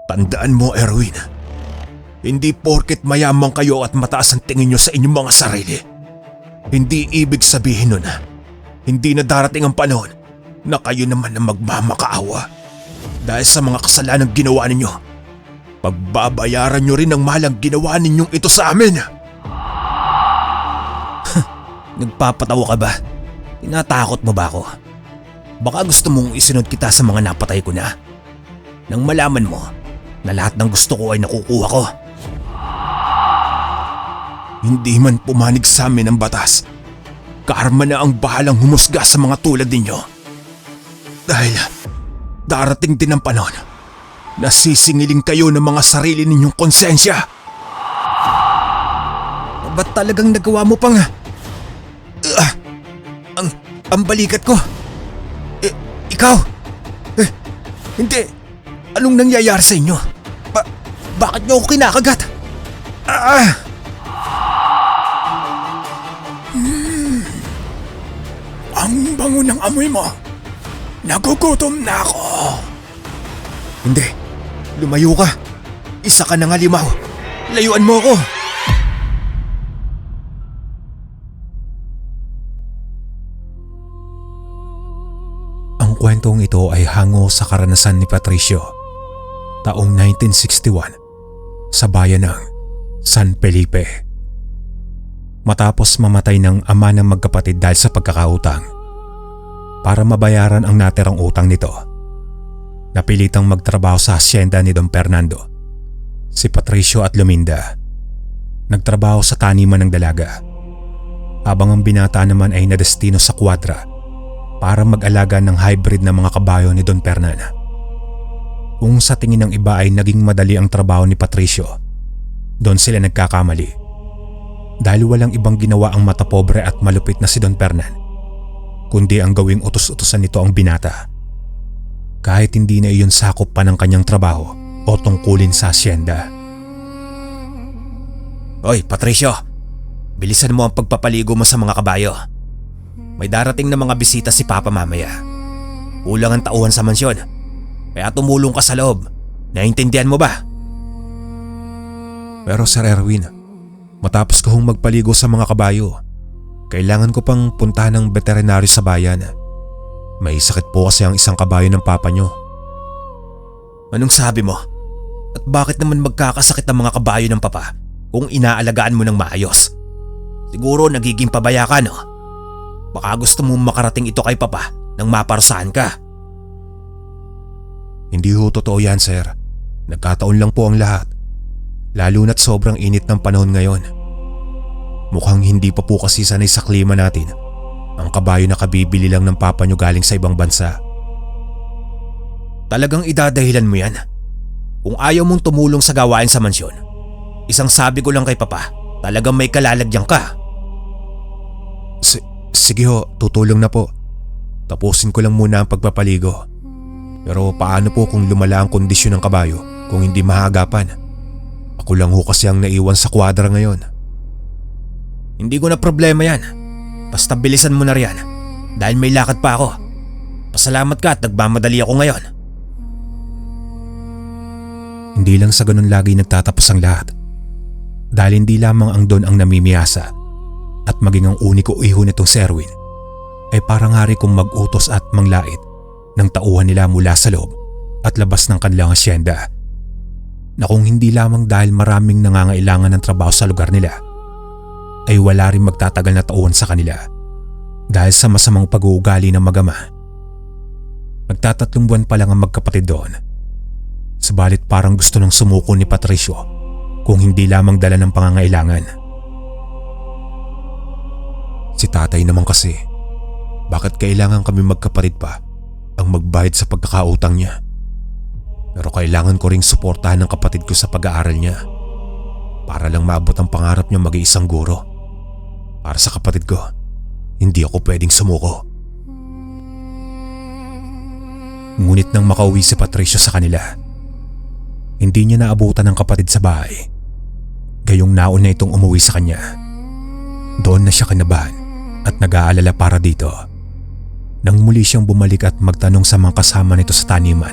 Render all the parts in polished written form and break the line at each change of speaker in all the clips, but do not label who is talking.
Tandaan mo, Erwin. Hindi porket mayaman kayo at mataas ang tingin nyo sa inyong mga sarili. Hindi ibig sabihin nun hindi na darating ang panahon na kayo naman ang magmamakaawa. Dahil sa mga kasalanang ginawa ninyo, pagbabayaran nyo rin ang malang ginawa ninyong ito sa amin. Nagpapatawa ka ba? Tinatakot mo ba ako? Baka gusto mong isunod kita sa mga napatay ko na? Nang malaman mo na lahat ng gusto ko ay nakukuha ko. Hindi man pumanig sa amin ang batas, karma na ang bahalang humusga sa mga tulad ninyo. Dahil darating din ang panahon na sisingiling kayo ng mga sarili ninyong konsensya. Ba't talagang nagawa mo pang ang balikat ko? Ikaw? Hindi. Anong nangyayari sa inyo? Bakit niyo ako kinakagat? Ang bango ng amoy mo. Nagugutom na ako. Hindi. Lumayo ka. Isa ka na nga limaw. Layuan mo ako. Ang kwentong ito ay hango sa karanasan ni Patricio taong 1961 sa bayan ng San Felipe. Matapos mamatay ng ama ng magkapatid dahil sa pagkakautang, para mabayaran ang natirang utang nito, napilitang magtrabaho sa hasyenda ni Don Fernando, si Patricio at Luminda. Nagtrabaho sa taniman ng dalaga, habang ang binata naman ay nadestino sa kwadra para mag-alaga ng hybrid na mga kabayo ni Don Fernando. Kung sa tingin ng iba ay naging madali ang trabaho ni Patricio, doon sila nagkakamali. Dahil walang ibang ginawa ang matapobre at malupit na si Don Fernando, kundi ang gawing utos-utusan nito ang binata. Kahit hindi na iyon sakop pa ng kanyang trabaho o tungkulin sa asyenda. Hoy, Patricio! Bilisan mo ang pagpapaligo mo sa mga kabayo. May darating na mga bisita si Papa mamaya. Kulang ang tauhan sa mansyon, kaya tumulong ka sa loob. Naintindihan mo ba? Pero Sir Erwin, matapos ko magpaligo sa mga kabayo, kailangan ko pang puntahan ng veterinaryo sa bayan. May sakit po kasi ang isang kabayo ng papa nyo. Anong sabi mo? At bakit naman magkakasakit ang mga kabayo ng papa kung inaalagaan mo ng maayos? Siguro nagiging pabaya ka, no? Baka gusto mo makarating ito kay papa nang maparusahan ka. Hindi ho totoo yan, sir. Nagkataon lang po ang lahat. Lalo na't sobrang init ng panahon ngayon. Mukhang hindi pa po kasi sanay sa klima natin ang kabayo na kabibili lang ng papa nyo galing sa ibang bansa. Talagang idadahilan mo yan? Kung ayaw mong tumulong sa gawain sa mansyon, isang sabi ko lang kay papa, talagang may kalalagyan ka. Sige ho, tutulong na po. Tapusin ko lang muna ang pagpapaligo. Pero paano po kung lumala ang kondisyon ng kabayo kung hindi mahagapan? Ako lang ho kasi ang naiwan sa kwadra ngayon. Hindi ko na problema yan. Basta bilisan mo na riyan dahil may lakad pa ako. Pasalamat ka at nagmamadali ako ngayon. Hindi lang sa ganun lagi nagtatapos ang lahat. Dahil hindi lamang ang Don ang namimiyasa at maging ang uniko iho nitong si Erwin ay parang hari kong mag-utos at manglait ng tauhan nila mula sa loob at labas ng kanilang asyenda, na kung hindi lamang dahil maraming nangangailangan ng trabaho sa lugar nila, ay wala rin magtatagal na tauhan sa kanila dahil sa masamang pag-uugali ng mag-ama. Magtatatlong buwan pa lang ang magkapatid doon. Subalit parang gusto nang sumuko ni Patricio kung hindi lamang dala ng pangangailangan. Si tatay naman kasi, bakit kailangan kami magkapatid pa ang magbayad sa pagkakautang niya? Pero kailangan ko ring suportahan ng kapatid ko sa pag-aaral niya para lang maabot ang pangarap niya mag-iisang guro. Para sa kapatid ko, hindi ako pwedeng sumuko. Ngunit nang makauwi si Patricio sa kanila, hindi niya naabutan ng kapatid sa bahay. Gayong nauna itong umuwi sa kanya. Doon na siya kinabahan at nag-aalala para dito. Nang muli siyang bumalik at magtanong sa mga kasama nito sa taniman,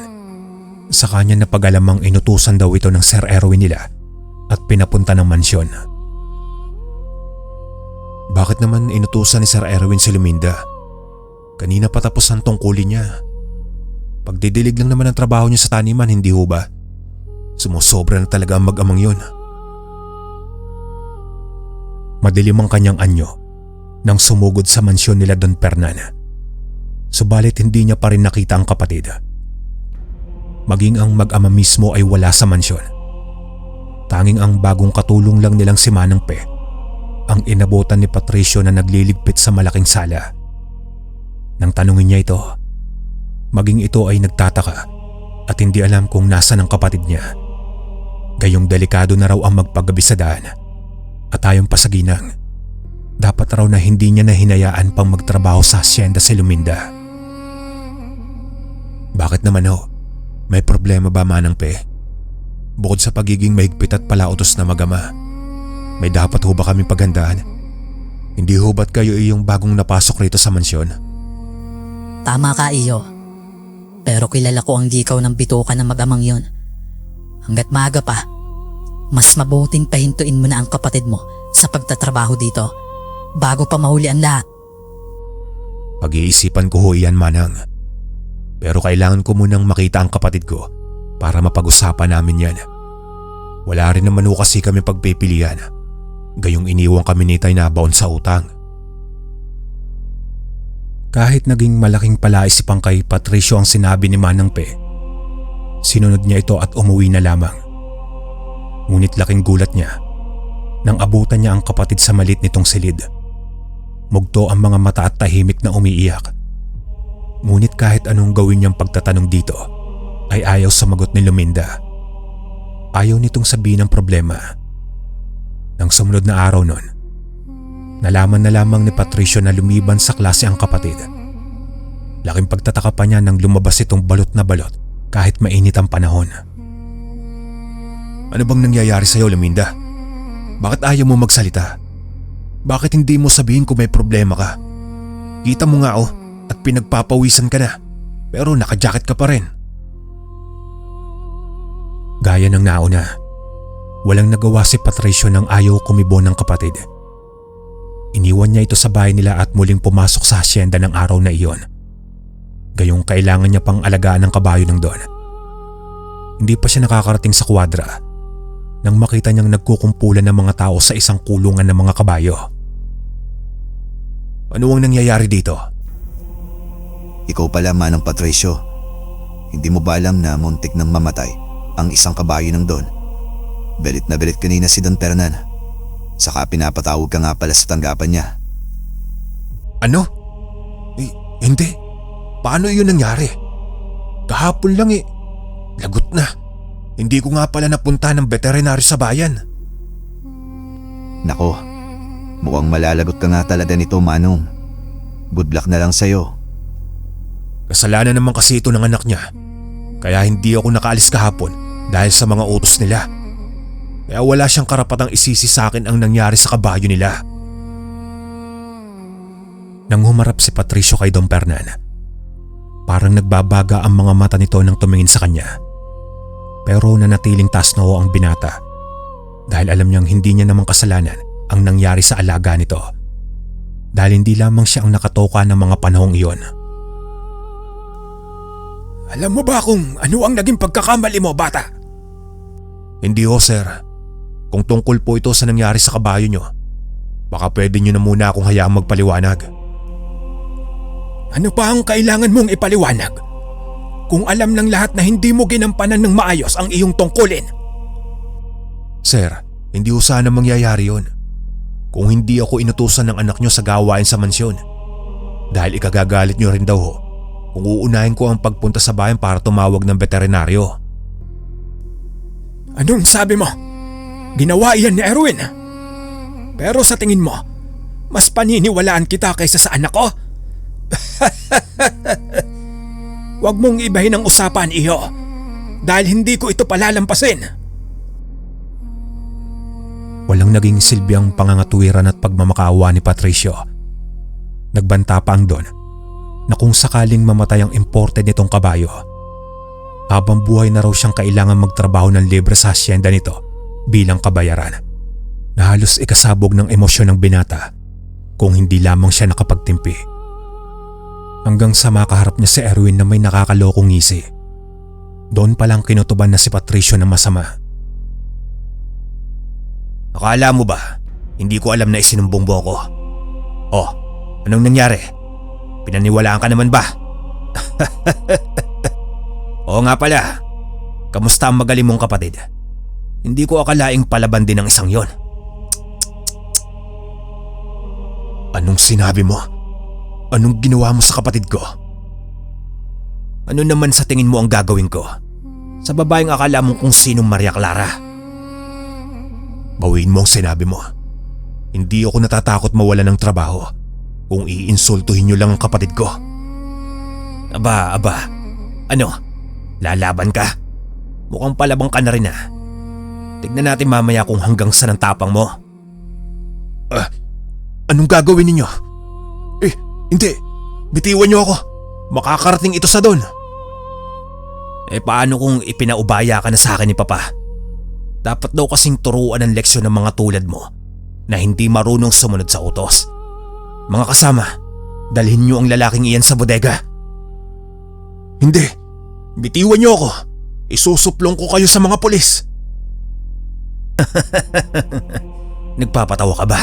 Sa kanya napag-alamang inutusan daw ito ng Sir Erwin nila at pinapunta ng mansyon. Bakit naman inutusan ni Sir Erwin si Luminda? Kanina pa tapos ang tungkulin niya. Pagdidilig lang naman ang trabaho niya sa taniman, hindi ho ba? Sumusobra na talaga ang mag-amang yun. Madilim ang kanyang anyo nang sumugod sa mansyon nila Don Fernan. Subalit hindi niya pa rin nakita ang kapatid. Maging ang mag-ama mismo ay wala sa mansyon. Tanging ang bagong katulong lang nilang si Manang Pe ang inabutan ni Patricio na nagliligpit sa malaking sala. Nang tanungin niya ito, maging ito ay nagtataka at hindi alam kung nasan ang kapatid niya. Gayong delikado na raw ang magpagabi sa daan at ayon pa sa ginang, dapat raw na hindi niya nahinayaan pang magtrabaho sa asyenda si Luminda. Bakit naman ho? May problema ba, Manang Pe? Bukod sa pagiging mahigpit at palautos na mag-ama, may dapat ho ba kaming paghandaan? Hindi ho ba't kayo iyong bagong napasok rito sa mansyon?
Tama ka, iyo. Pero kilala ko ang dikaw ng bituka ng mag-amang yon. Hanggat maaga pa, mas mabuting pahintuin mo na ang kapatid mo sa pagtatrabaho dito bago pa mahuli ang lahat.
Pag-iisipan ko ho iyan, Manang. Pero kailangan ko munang makita ang kapatid ko para mapag-usapan namin yan. Wala rin naman ho kasi kami pagpipilian. Gayong iniwang kami ni Tay na baon sa utang. Kahit naging malaking palaisipang kay Patricio ang sinabi ni Manang Pe, sinunod niya ito at umuwi na lamang. Ngunit laking gulat niya nang abutan niya ang kapatid sa malit nitong silid. Mugto ang mga mata at tahimik na umiiyak. Ngunit kahit anong gawin niyang pagtatanong dito, ay ayaw sumagot ni Luminda. Ayaw nitong sabihin ang problema. Nang sumunod na araw nun, nalaman na lamang ni Patricio na lumiban sa klase ang kapatid. Laking pagtataka pa niya nang lumabas itong balot na balot kahit mainit ang panahon. Ano bang nangyayari sa'yo, Luminda? Bakit ayaw mo magsalita? Bakit hindi mo sabihin kung may problema ka? Kita mo nga at pinagpapawisan ka na, pero nakajacket ka pa rin. Gaya ng nauna, walang nagawa si Patricio nang ayaw kumibo ng kapatid. Iniwan niya ito sa bahay nila at muling pumasok sa asyenda ng araw na iyon. Gayong kailangan niya pang alagaan ng kabayo ng Don. Hindi pa siya nakakarating sa kwadra nang makita niyang nagkukumpulan ng mga tao sa isang kulungan ng mga kabayo. Ano ang nangyayari dito?
Ikaw pala, Manang Patricio. Hindi mo ba alam na muntik nang mamatay ang isang kabayo ng Don? Belit na belit kanina si Don Fernan. Saka pinapatawag ka nga pala sa tanggapan niya.
Ano? Hindi. Paano yun nangyari? Kahapon lang Lagot na. Hindi ko nga pala napunta ng veterinary sa bayan.
Nako, mukhang malalagot ka nga talaga nito, Manong. Good luck na lang sa'yo.
Kasalanan naman kasi ito ng anak niya. Kaya hindi ako nakaalis kahapon dahil sa mga utos nila. Kaya wala siyang karapatang isisi sa akin ang nangyari sa kabayo nila. Nang humarap si Patricio kay Don Fernan, parang nagbabaga ang mga mata nito nang tumingin sa kanya. Pero nanatiling taas na ang binata dahil alam niyang hindi niya naman kasalanan ang nangyari sa alaga nito. Dahil hindi lamang siya ang nakatoka ng mga panahong iyon. Alam mo ba kung ano ang naging pagkakamali mo, bata? Hindi ho, sir. Kung tungkol po ito sa nangyari sa kabayo niyo, baka pwede niyo na muna akong hayaang magpaliwanag. Ano pa ang kailangan mong ipaliwanag? Kung alam ng lahat na hindi mo ginampanan ng maayos ang iyong tungkulin. Sir, hindi ho sana mangyayari yun. Kung hindi ako inutusan ng anak niyo sa gawain sa mansyon. Dahil ikagagalit niyo rin daw ho kung uunahin ko ang pagpunta sa bayan para tumawag ng veterinaryo. Anong sabi mo? Ginawa iyan ni Erwin? Pero sa tingin mo, mas paniniwalaan kita kaysa sa anak ko? Huwag mong ibahin ang usapan, iho. Dahil hindi ko ito palalampasin. Walang naging silbi ang pangangatuwiran at pagmamakaawa ni Patricio. Nagbanta pa ang Don na kung sakaling mamatay ang imported nitong kabayo, Habang buhay na raw siyang kailangan magtrabaho ng libre sa hasyenda nito bilang kabayaran, na halos ikasabog ng emosyon ng binata kung hindi lamang siya nakapagtimpi. Hanggang sa makaharap niya si Erwin na may nakakalokong ngisi. Doon palang kinutuban na si Patricio na masama. Akala mo ba, hindi ko alam na isinumbong mo ako? Oh, anong nangyari? Pinaniwalaan ka naman ba? Oo nga pala, kamusta ang magaling mong kapatid? Hindi ko akalaing palaban din ng isang yon. Anong sinabi mo? Anong ginawa mo sa kapatid ko? Ano naman sa tingin mo ang gagawin ko? Sa babaeng akala mo kung sinong Maria Clara? Bawiin mo ang sinabi mo. Hindi ako natatakot mawala ng trabaho kung iinsultuhin niyo lang ang kapatid ko. Aba, ano? Lalaban ka? Mukhang palabang ka na rin ah. Tignan natin mamaya kung hanggang saan ang tapang mo. Anong gagawin ninyo? Hindi. Bitiwan niyo ako. Makakarating ito sa doon. Paano kung ipinaubaya ka na sa akin ni Papa? Dapat daw kasing turuan ng leksyon ng mga tulad mo na hindi marunong sumunod sa utos. Mga kasama, dalhin niyo ang lalaking iyan sa bodega. Hindi. Bitiwan niyo ako. Isusuplong ko kayo sa mga pulis. Nagpapatawa ka ba?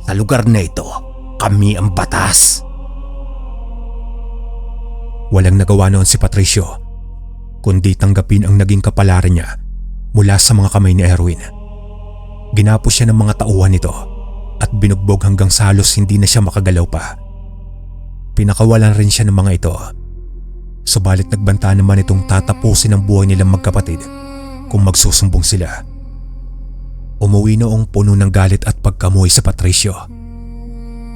Sa lugar na ito, kami ang batas. Walang nagawa noon si Patricio, kundi tanggapin ang naging kapalaran niya mula sa mga kamay ni Erwin. Ginapos siya ng mga tauhan nito at binugbog hanggang sa halos hindi na siya makagalaw pa. Pinakawalan rin siya ng mga ito. Subalit nagbanta naman itong tatapusin ang buhay nilang magkapatid kung magsusumbong sila. Umuwi noong puno ng galit at pagkamuhi sa Patricio.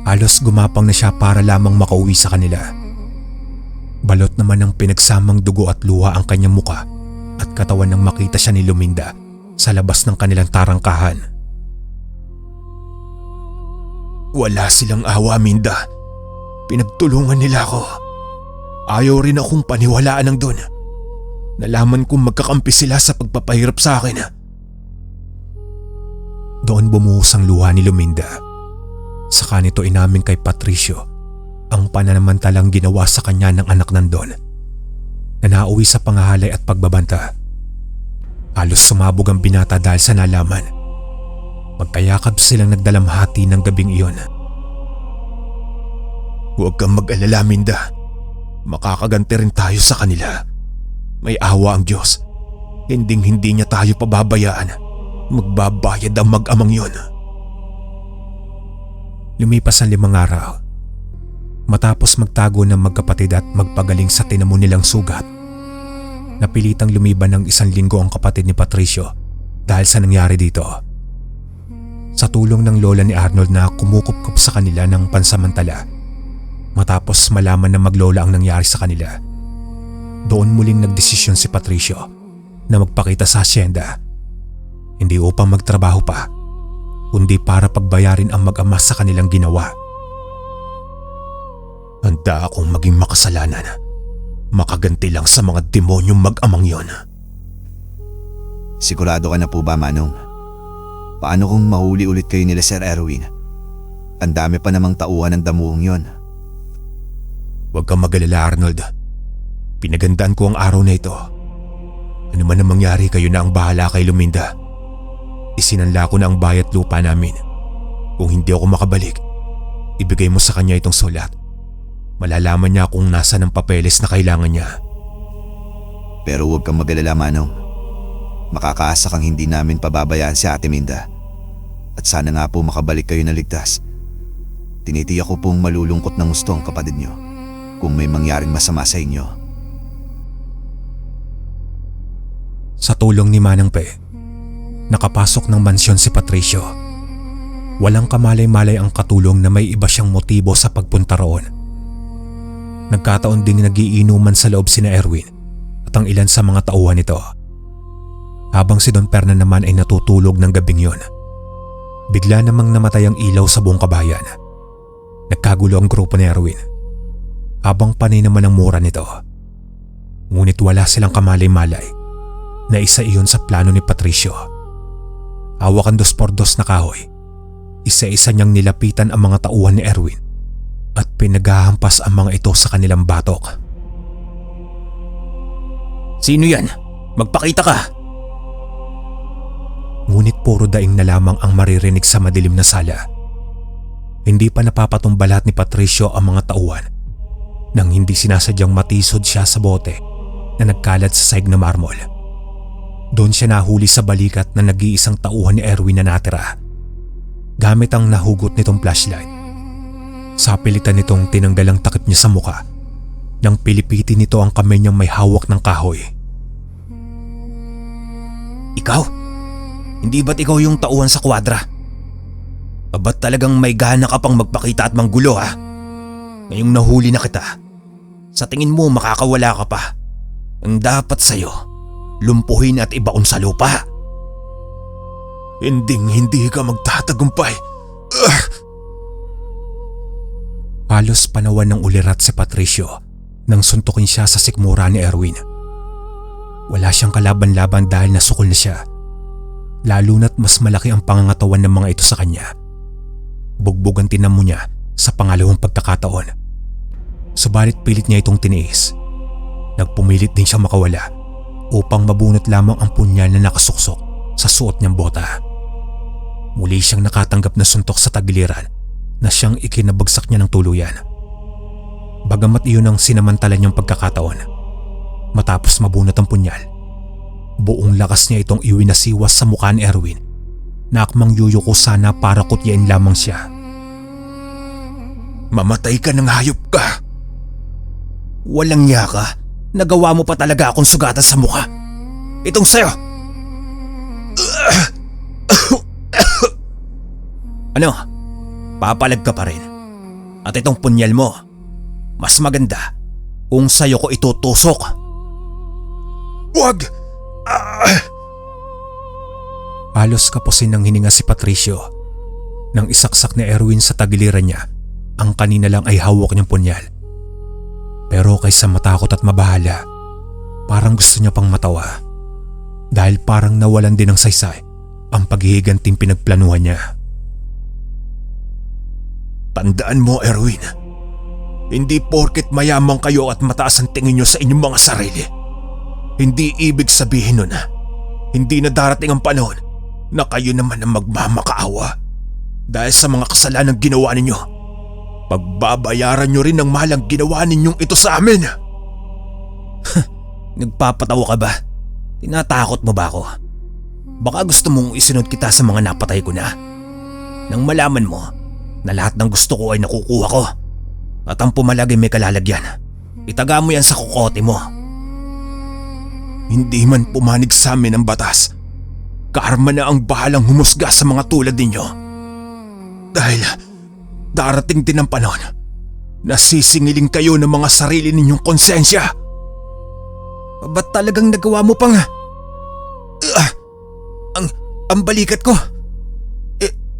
Halos gumapang na siya para lamang makauwi sa kanila. Balot naman ng pinagsamang dugo at luha ang kanyang muka at katawan nang makita siya ni Luminda sa labas ng kanilang tarangkahan. Wala silang awa, Minda. Pinagtulungan nila ako. Ayaw rin akong paniwalaan ng doon. Nalaman kong magkakampi sila sa pagpapahirap sa akin. Doon bumuhos ang luha ni Luminda. Saka nito inamin kay Patricio ang pananamantalang ginawa sa kanya ng anak ng Don na nauwi sa pangahalay at pagbabanta. Halos sumabog ang binata dahil sa nalaman. Magkayakap silang nagdalamhati ng gabing iyon. Huwag kang mag-alala, Minda. Makakaganti rin tayo sa kanila. May awa ang Diyos. Hinding-hindi niya tayo pababayaan. Magbabayad ang mag-amang yun. Lumipas ang 5 araw. Matapos magtago ng magkapatid at magpagaling sa tinamo nilang sugat, napilitang lumiban ng 1 linggo ang kapatid ni Patricio dahil sa nangyari dito. Sa tulong ng lola ni Arnold na kumukupkup sa kanila ng pansamantala, matapos malaman na maglola ang nangyari sa kanila, doon muling nagdesisyon si Patricio na magpakita sa hasyenda. Hindi upang magtrabaho pa, kundi para pagbayarin ang mag-ama sa kanilang ginawa. Handa akong maging makasalanan, makaganti lang sa mga demonyong mag-amang yon.
Sigurado ka na po ba, Manong? Paano kung mahuli ulit kayo nila Sir Erwin? Ang dami pa namang tauhan ng damuhong yon.
Huwag kang mag-alala, Arnold. Pinagandaan ko ang araw na ito. Ano man ang mangyari, kayo na ang bahala kay Luminda. Isinanla ko na ang bayat lupa namin. Kung hindi ako makabalik, ibigay mo sa kanya itong sulat. Malalaman niya kung nasa ng papeles na kailangan niya.
Pero huwag kang mag-alala, Manong. Makakaasa kang hindi namin pababayaan si Ate Minda. At sana nga po makabalik kayo na ligtas. Tinitiyak ko pong malulungkot ng gusto ang kapatid niyo kung may mangyaring masama sa inyo.
Sa tulong ni Manang Pe, nakapasok ng mansyon si Patricio. Walang kamalay-malay ang katulong na may iba siyang motibo sa pagpunta roon. Nagkataon ding nagiinuman sa loob sina Erwin at ang ilan sa mga tauhan nito. Habang si Don Pernan naman ay natutulog ng gabing yon, bigla namang namatay ang ilaw sa buong kabayan. Nagkagulo ang grupo ni Erwin habang panay naman ang mura nito. Ngunit wala silang kamalay-malay na isa iyon sa plano ni Patricio. Hawak ang 2x2 na kahoy. Isa-isa niyang nilapitan ang mga tauhan ni Erwin at pinaghahampas ang mga ito sa kanilang batok.
Sino yan? Magpakita ka!
Ngunit puro daing na lamang ang maririnig sa madilim na sala. Hindi pa napapatumbalat ni Patricio ang mga tauhan nang hindi sinasadyang matisod siya sa bote na nagkalat sa saig na marmol. Doon siya nahuli sa balikat na nag-iisang tauhan ni Erwin na natira. Gamit ang nahugot nitong flashlight. Sa pilitan nitong tinanggal ang takip niya sa muka nang pilipitin nito ang kamay niyang may hawak ng kahoy.
Ikaw? Hindi ba't ikaw yung tauhan sa kwadra? Ba't talagang may gana ka pang magpakita at manggulo ha? Ngayong nahuli na kita, sa tingin mo makakawala ka pa. Ang dapat sa'yo, lumpuhin at ibaon sa lupa.
Hindi ka magtatagumpay. Halos panawan ng ulirat si Patricio nang suntukin siya sa sikmura ni Erwin. Wala siyang kalaban-laban dahil nasukol na siya. Lalo na't mas malaki ang pangangatawan ng mga ito sa kanya. Bugbog ang tinamo niya sa pangalawang pagkakataon. Subalit pilit niya itong tiniis. Nagpumilit din siyang makawala upang mabunot lamang ang punyal na nakasuksok sa suot niyang bota. Muli siyang nakatanggap na suntok sa tagiliran na siyang ikinabagsak niya ng tuluyan. Bagamat iyon ang sinamantala niyang pagkakataon, matapos mabunot ang punyal, buong lakas niya itong iwinasiwas sa mukha ni Erwin na akmang yuyuko sana para kutyain lamang siya.
Mamatay ka ng hayop ka! Walang niya ka, nagawa mo pa talaga akong sugatan sa mukha. Itong sayo! Ano? Papalag ka pa rin. At itong punyal mo, mas maganda kung sayo ko itutusok.
Wag! Halos kapusin ng hininga si Patricio nang isaksak ni Erwin sa tagiliran niya ang kanina lang ay hawak niyang punyal. Pero kaysa matakot at mabahala, parang gusto niya pang matawa dahil parang nawalan din ng saysay ang paghihiganting pinagplanuhan niya.
Tandaan mo, Erwin, hindi porket mayaman kayo at mataas ang tingin nyo sa inyong mga sarili, hindi ibig sabihin nun hindi na darating ang panahon na kayo naman ang magmamakaawa dahil sa mga kasalanang ginawa ninyo. Pagbabayaran nyo rin ng mahal ang ginawa ninyong ito sa amin. Nagpapatawa ka ba? Tinatakot mo ba ako? Baka gusto mong isunod kita sa mga napatay ko na. Nang malaman mo na lahat ng gusto ko ay nakukuha ko at ang pumalag ay may kalalagyan, itaga mo yan sa kukote mo. Hindi man pumanig sa amin ang batas, karma na ang bahalang humusga sa mga tulad ninyo. Dahil darating din ang panahon na sisingiling kayo ng mga sarili ninyong konsensya. Ba't talagang nagawa mo pang ang balikat ko?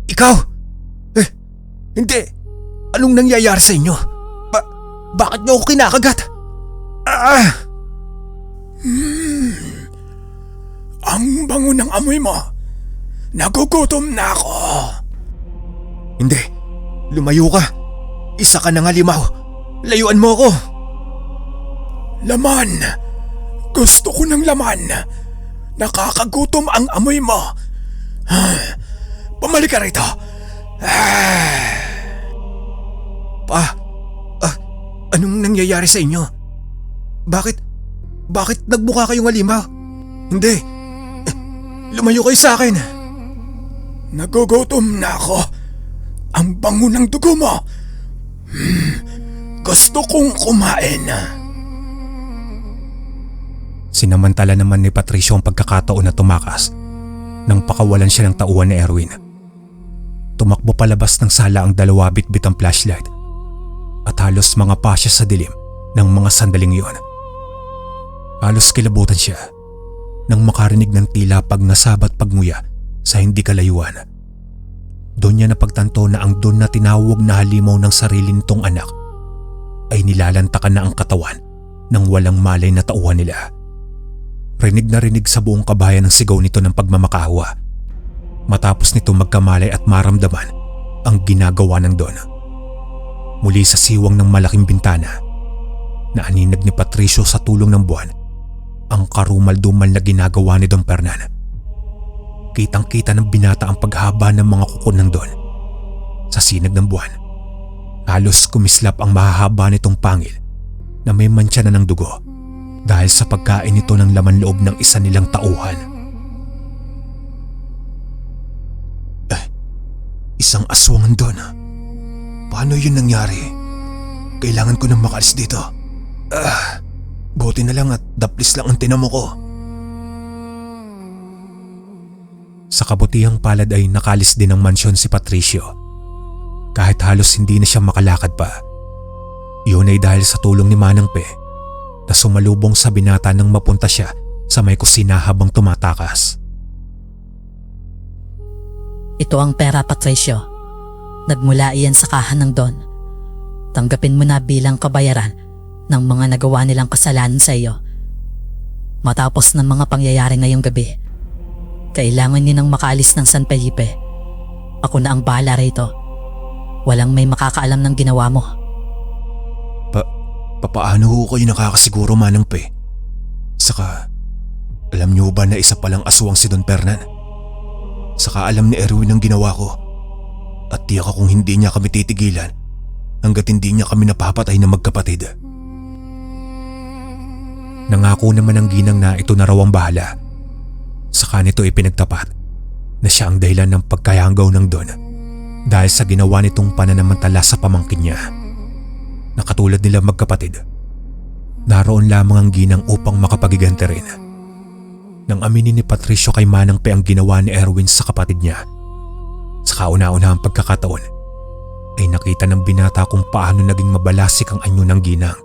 Ikaw? Hindi. Anong nangyayari sa inyo? Bakit niyo ako kinakagat?
Ang bango ng amoy mo. Nagugutom na ako.
Hindi. Lumayo ka. Isa ka na nga limaw. Layuan mo ako.
Laman. Gusto ko ng laman. Nakakagutom ang amoy mo. Pumalik ka rito.
Anong nangyayari sa inyo? Bakit nagmukha kayong alimaw? Hindi. Lumayo kayo sa akin.
Nagugutom na ako. Ang bango ng dugo mo. Gusto kong kumain. Sinamantala naman ni Patricio ang pagkakataon na tumakas nang pakawalan siya ng tauhan ni Erwin. Tumakbo palabas ng sala ang dalawa bitbit ang flashlight at halos mga pa siya sa dilim ng mga sandaling iyon. Halos kilabutan siya nang makarinig ng tila pagngasabat pagnguya sa hindi kalayuan. Doon niya napagtanto na ang doon na tinawag na halimaw ng sarili nitong anak ay nilalantakan na ang katawan nang walang malay na tauhan nila. Rinig na rinig sa buong kabayan ang sigaw nito ng pagmamakaawa. Matapos nito magkamalay at maramdaman ang ginagawa ng Don. Muli sa siwang ng malaking bintana, naaninag ni Patricio sa tulong ng buwan ang karumal-dumal na ginagawa ni Don Fernan. Kitang-kita ng binata ang paghaba ng mga kuko ng Don. Sa sinag ng buwan, halos kumislap ang mahahaba nitong pangil na may mantsa na ng dugo dahil sa pagkain nito ng laman loob ng isa nilang tauhan.
Isang aswang ang Don. Paano yun nangyari? Kailangan ko nang makalis dito. Buti na lang at daplis lang ang tinamo ko.
Sa kabutihang palad ay nakalis din ng mansyon si Patricio. Kahit halos hindi na siya makalakad pa. Yun ay dahil sa tulong ni Manang Pe na sumalubong sa binata nang mapunta siya sa may kusina habang tumatakas.
Ito ang pera, Patricio. Nagmula iyan sa kahan ng Don. Tanggapin mo na bilang kabayaran ng mga nagawa nilang kasalanan sa iyo. Matapos ng mga pangyayari ngayong gabi, kailangan niyo nang makaalis ng San Felipe. Ako na ang bahala rito. Walang may makakaalam ng ginawa mo.
Paano ho kayo nakakasiguro, Manang Pe? Saka, alam niyo ba na isa palang aswang si Don Fernan? Saka alam ni Erwin ang ginawa ko. At tiyak akong hindi niya kami titigilan hanggat hindi niya kami napapatay na magkapatid.
Nangako naman ang ginang na ito na raw ang bahala. Saka nito ipinagtapat na siya ang dahilan ng pagkayanggaw ng Don dahil sa ginawa nitong pananamantala sa pamangkin niya. Nakatulad nila magkapatid, naroon lamang ang ginang upang makapagigante rin. Nang aminin ni Patricio kay Manang Pe ang ginawa ni Erwin sa kapatid niya, sa kauna-unahang pagkakataon ay nakita ng binata kung paano naging mabalasik ang anyo ng ginang.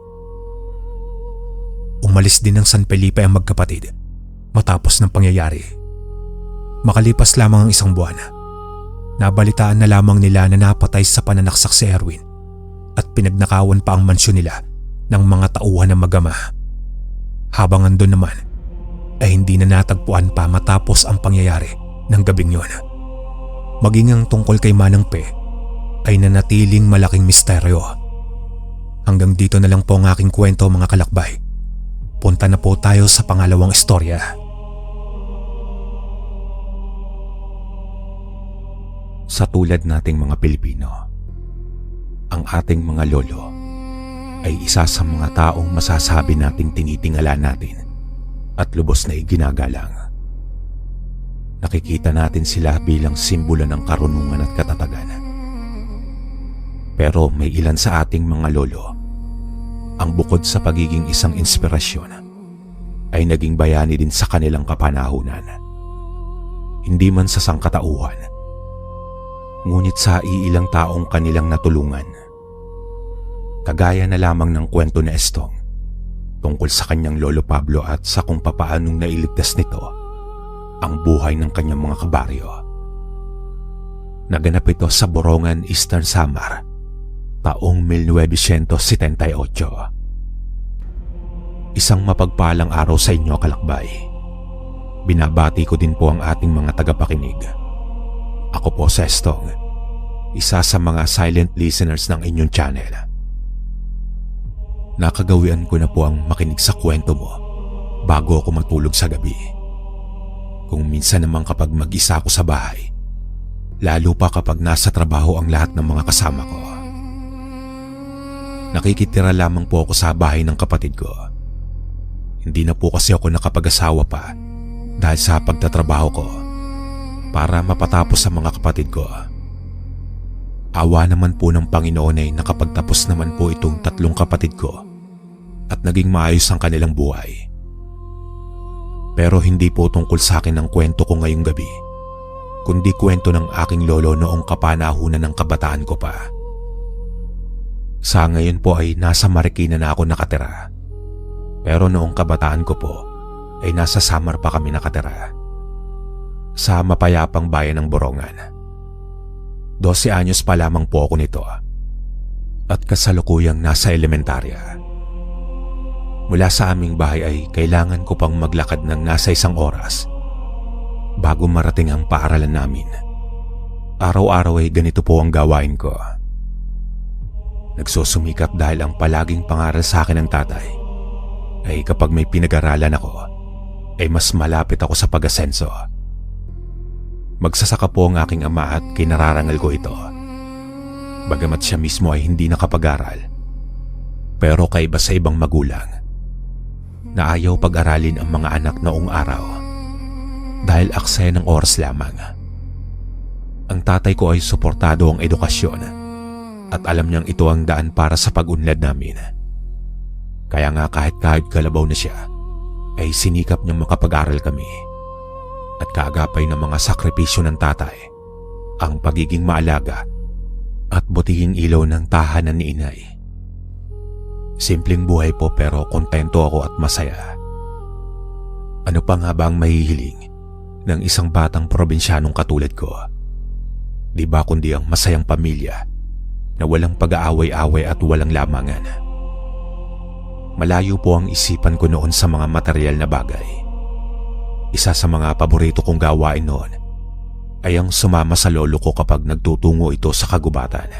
Umalis din ng San Felipe ang magkapatid matapos ng pangyayari. Makalipas lamang ang isang buwan, nabalitaan na lamang nila na napatay sa pananaksak si Erwin at pinagnakawan pa ang mansyon nila ng mga tauhan ng magama. Habang andun naman ay hindi na natagpuan pa matapos ang pangyayari ng gabing yon. Maging ang tungkol kay Manang Pe ay nanatiling malaking misteryo. Hanggang dito na lang po ang aking kwento, mga kalakbay. Punta na po tayo sa pangalawang istorya. Sa tulad nating mga Pilipino, ang ating mga lolo ay isa sa mga taong masasabi nating tinitingala natin at lubos na iginagalang. Nakikita natin sila bilang simbolo ng karunungan at katatagan. Pero may ilan sa ating mga lolo ang bukod sa pagiging isang inspirasyon ay naging bayani din sa kanilang kapanahunan. Hindi man sa sangkatauhan, ngunit sa iilang taong kanilang natulungan. Kagaya na lamang ng kwento ni Estong tungkol sa kanyang lolo Pablo at sa kung papaanong nailigtas nito ang buhay ng kanyang mga kabaryo. Naganap ito sa Borongan, Eastern Samar, taong 1978. Isang mapagpalang araw sa inyo, kalakbay. Binabati ko din po ang ating mga tagapakinig. Ako po si Estong, isa sa mga silent listeners ng inyong channel. Nakagawian ko na po ang makinig sa kwento mo bago ako matulog sa gabi. Kung minsan naman kapag mag-isa ako sa bahay, lalo pa kapag nasa trabaho ang lahat ng mga kasama ko. Nakikitira lamang po ako sa bahay ng kapatid ko. Hindi na po kasi ako nakapag-asawa pa dahil sa pagtatrabaho ko para mapatapos sa mga kapatid ko. Awa naman po ng Panginoon ay nakapagtapos naman po itong 3 kapatid ko at naging maayos ang kanilang buhay. Pero hindi po tungkol sa akin ang kwento ko ngayong gabi, kundi kwento ng aking lolo noong kapanahunan ng kabataan ko pa. Sa ngayon po ay nasa Marikina na ako nakatira. Pero noong kabataan ko po ay nasa Samar pa kami nakatira, sa mapayapang bayan ng Borongan. 12 anyos pa lamang po ako nito at kasalukuyang nasa elementarya. Mula sa aming bahay ay kailangan ko pang maglakad ng nasa 1 oras bago marating ang paaralan namin. Araw-araw ay ganito po ang gawain ko. Nagsusumikap dahil ang palaging pangaral sa akin ng tatay ay kapag may pinag-aralan ako ay mas malapit ako sa pag-asenso. Magsasaka po ang aking ama at kinararangal ko ito. Bagamat siya mismo ay hindi nakapag-aral, pero kaiba sa ibang magulang na ayaw pag-aralin ang mga anak noong araw dahil aksaya ng oras lamang. Ang tatay ko ay suportado ang edukasyon at alam niyang ito ang daan para sa pag-unlad namin. Kaya nga kahit kalabaw na siya, ay sinikap niyang makapag-aral kami. At kaagapay ng mga sakripisyo ng tatay, ang pagiging maalaga at butihing ilaw ng tahanan ni inay. Simpleng buhay po pero kontento ako at masaya. Ano pa nga ba ang mahihiling ng isang batang probinsyanong katulad ko? Di ba kundi ang masayang pamilya na walang pag-aaway-away at walang lamangan. Malayo po ang isipan ko noon sa mga material na bagay. Isa sa mga paborito kong gawain noon ay ang sumama sa lolo ko kapag nagtutungo ito sa kagubatan.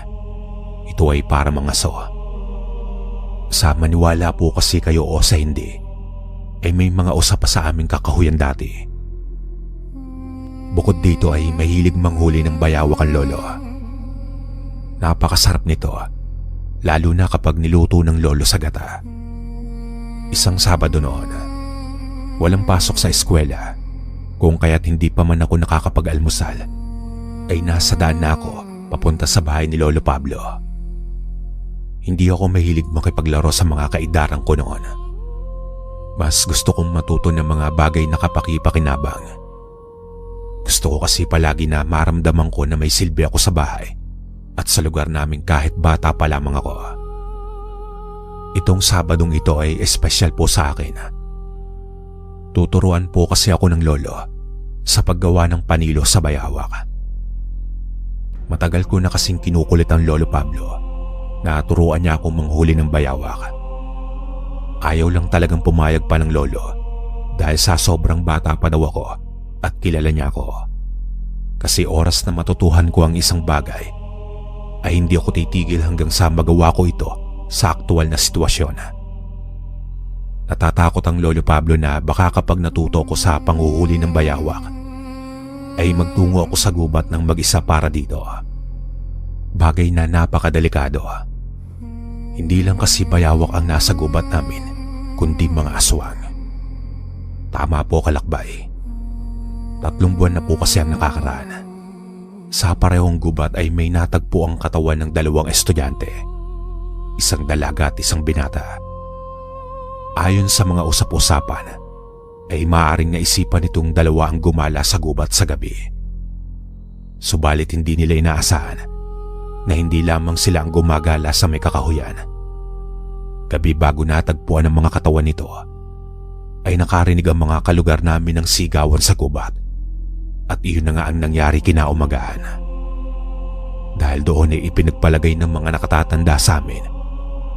Ito ay para mga so. Sa maniwala po kasi kayo o sa hindi, ay may mga usap pa sa aming kakahuyan dati. Bukod dito ay mahilig manghuli ng bayawak ang lolo. Napakasarap nito, lalo na kapag niluto ng lolo sa gata. Isang Sabado noon, walang pasok sa eskwela, kung kaya't hindi pa man ako nakakapag-almusal, ay nasa daan na ako papunta sa bahay ni Lolo Pablo. Hindi ako mahilig makipaglaro sa mga kaidarang ko noon. Mas gusto kong matuto ng mga bagay na kapaki-pakinabang. Gusto ko kasi palagi na maramdaman ko na may silbi ako sa bahay at sa lugar namin kahit bata pa lamang ako. Itong Sabadong ito ay espesyal po sa akin. Tuturuan po kasi ako ng lolo sa paggawa ng panilo sa bayawak. Matagal ko na kasing kinukulit ang Lolo Pablo na turuan niya akong manghuli ng bayawak. Ayaw lang talagang pumayag pa ng lolo dahil sa sobrang bata pa daw ako at kilala niya ako. Kasi oras na matutuhan ko ang isang bagay ay hindi ako titigil hanggang sa magawa ko ito sa aktual na sitwasyon. Natatakot ang Lolo Pablo na baka kapag natuto ko sa panghuhuli ng bayawak ay magtungo ako sa gubat ng mag-isa para dito. Bagay na napakadelikado. Hindi lang kasi bayawak ang nasa gubat namin, kundi mga aswang. Tama po, kalakbay. 3 buwan na po kasi ang nakakaraan. Sa parehong gubat ay may natagpo ang katawan ng 2 estudyante. Isang dalaga at isang binata. Ayon sa mga usap-usapan, ay maaaring naisipan itong 2 ang gumala sa gubat sa gabi. Subalit hindi nila inaasahan na hindi lamang sila ang gumagala sa may kakahuyan. Gabi bago natagpuan ang mga katawan nito, ay nakarinig ang mga kalugar namin ng sigawan sa gubat. At iyon na nga ang nangyari kinaumagahan. Dahil doon ay ipinagpalagay ng mga nakatatanda sa amin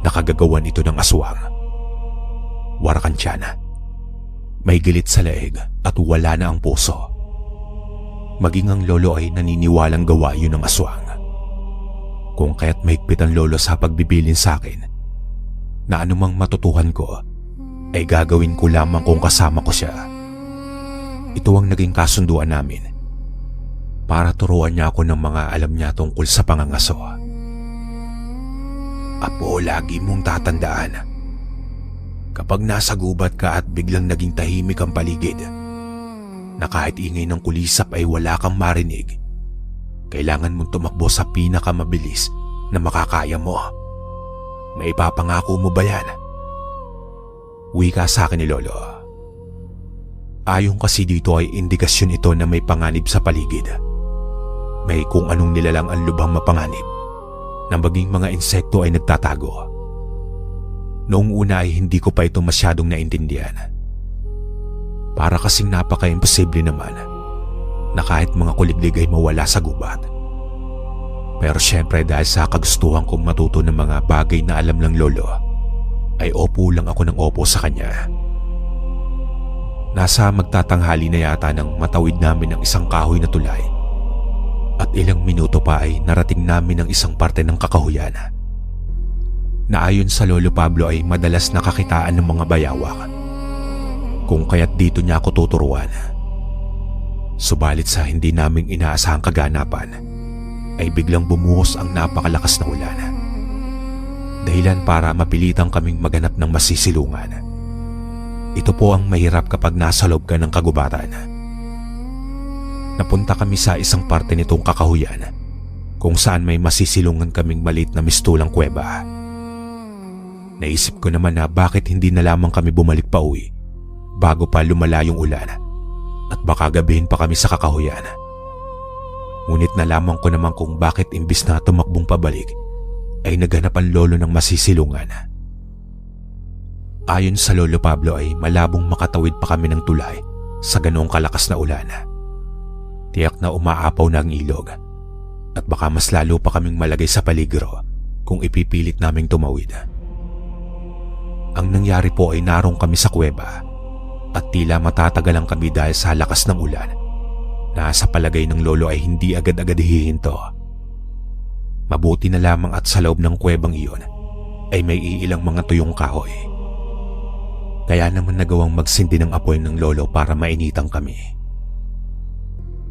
na kagagawan ito ng aswang. Warakan siya na. May gilit sa leeg at wala na ang puso. Maging ang lolo ay naniniwalang gawa yun ng aswang. Kung kaya't mahigpit ang lolo sa pagbibilin sa akin na anumang matutuhan ko ay gagawin ko lamang kung kasama ko siya. Ito ang naging kasunduan namin para turuan niya ako ng mga alam niya tungkol sa pangangaso. Apo, lagi mong tatandaan, kapag nasa gubat ka at biglang naging tahimik ang paligid, na kahit ingay ng kulisap ay wala kang marinig, kailangan mong tumakbo sa pinakamabilis na makakaya mo. May ipapangako mo ba yan? Wika sa akin ni Lolo. Ayon kasi dito ay indikasyon ito na may panganib sa paligid. May kung anong nilalang ang lubhang mapanganib na maging mga insekto ay nagtatago. Noong una ay hindi ko pa ito masyadong naintindihan. Para kasing napaka-imposible naman na kahit mga kuliglig ay mawala sa gubat. Pero syempre dahil sa kagustuhan kong matuto ng mga bagay na alam ng lolo,
ay opo lang ako ng opo sa kanya. Nasa magtatanghali na yata nang matawid namin ang isang kahoy na tulay at ilang minuto pa ay narating namin ang isang parte ng kakahuyan na ayon sa Lolo Pablo ay madalas nakakitaan ng mga bayawak, kung kaya't dito niya ako tuturuan. Subalit sa hindi naming inaasahang kaganapan ay biglang bumuhos ang napakalakas na ulan, dahilan para mapilitang kaming maghanap ng masisilungan. Ito po ang mahirap kapag nasa loob ka ng kagubatan. Napunta kami sa isang parte nitong kakahuyan kung saan may masisilungan kaming maliit na mistulang kuweba. Naisip ko naman na bakit hindi na lamang kami bumalik pa uwi bago pa lumala yung ulan at baka gabihin pa kami sa kakahuyan. Ngunit nalaman ko naman kung bakit imbis na tumakbong pabalik ay naghanap ang lolo ng masisilungan. Ayon sa Lolo Pablo ay malabong makatawid pa kami ng tulay sa ganoong kalakas na ulan. Tiyak na umaapaw na ang ilog at baka mas lalo pa kaming malagay sa peligro kung ipipilit naming tumawid. Ang nangyari po ay narong kami sa kuweba at tila matatagalan kami dahil sa lakas ng ulan na sa palagay ng lolo ay hindi agad-agad hihinto. Mabuti na lamang at sa loob ng kuwebang iyon ay may iilang mga tuyong kahoy. Kaya naman nagawang magsindi ng apoy ng lolo para mainitang kami.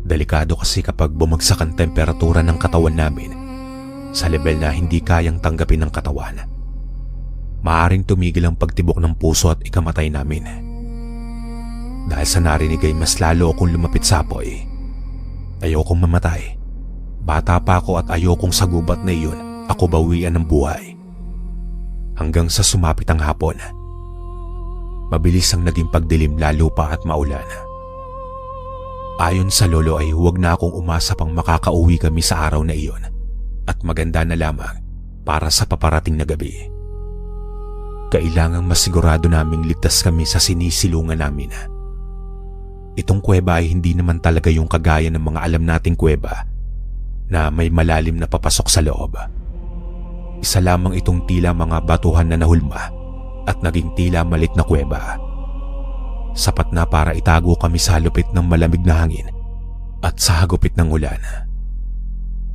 Delikado kasi kapag bumagsak ang temperatura ng katawan namin sa level na hindi kayang tanggapin ng katawan. Maaring tumigil ang pagtibok ng puso at ikamatay namin. Dahil sa narinig ay mas lalo akong lumapit sa apoy. Ayokong mamatay. Bata pa ako at ayokong sa gubat na iyon ako bawian ng buhay. Hanggang sa sumapit ang hapon. Mabilis ang naging pagdilim lalo pa at maulan. Ayon sa lolo ay huwag na akong umasa pang makakauwi kami sa araw na iyon at maganda na lamang para sa paparating na gabi. Kailangang masigurado naming ligtas kami sa sinisilungan namin. Itong kuweba ay hindi naman talaga yung kagaya ng mga alam nating kuweba na may malalim na papasok sa loob. Isa lamang itong tila mga batuhan na nahulma at naging tila malit na kuweba. Sapat na para itago kami sa lupit ng malamig na hangin at sa hagupit ng ulan.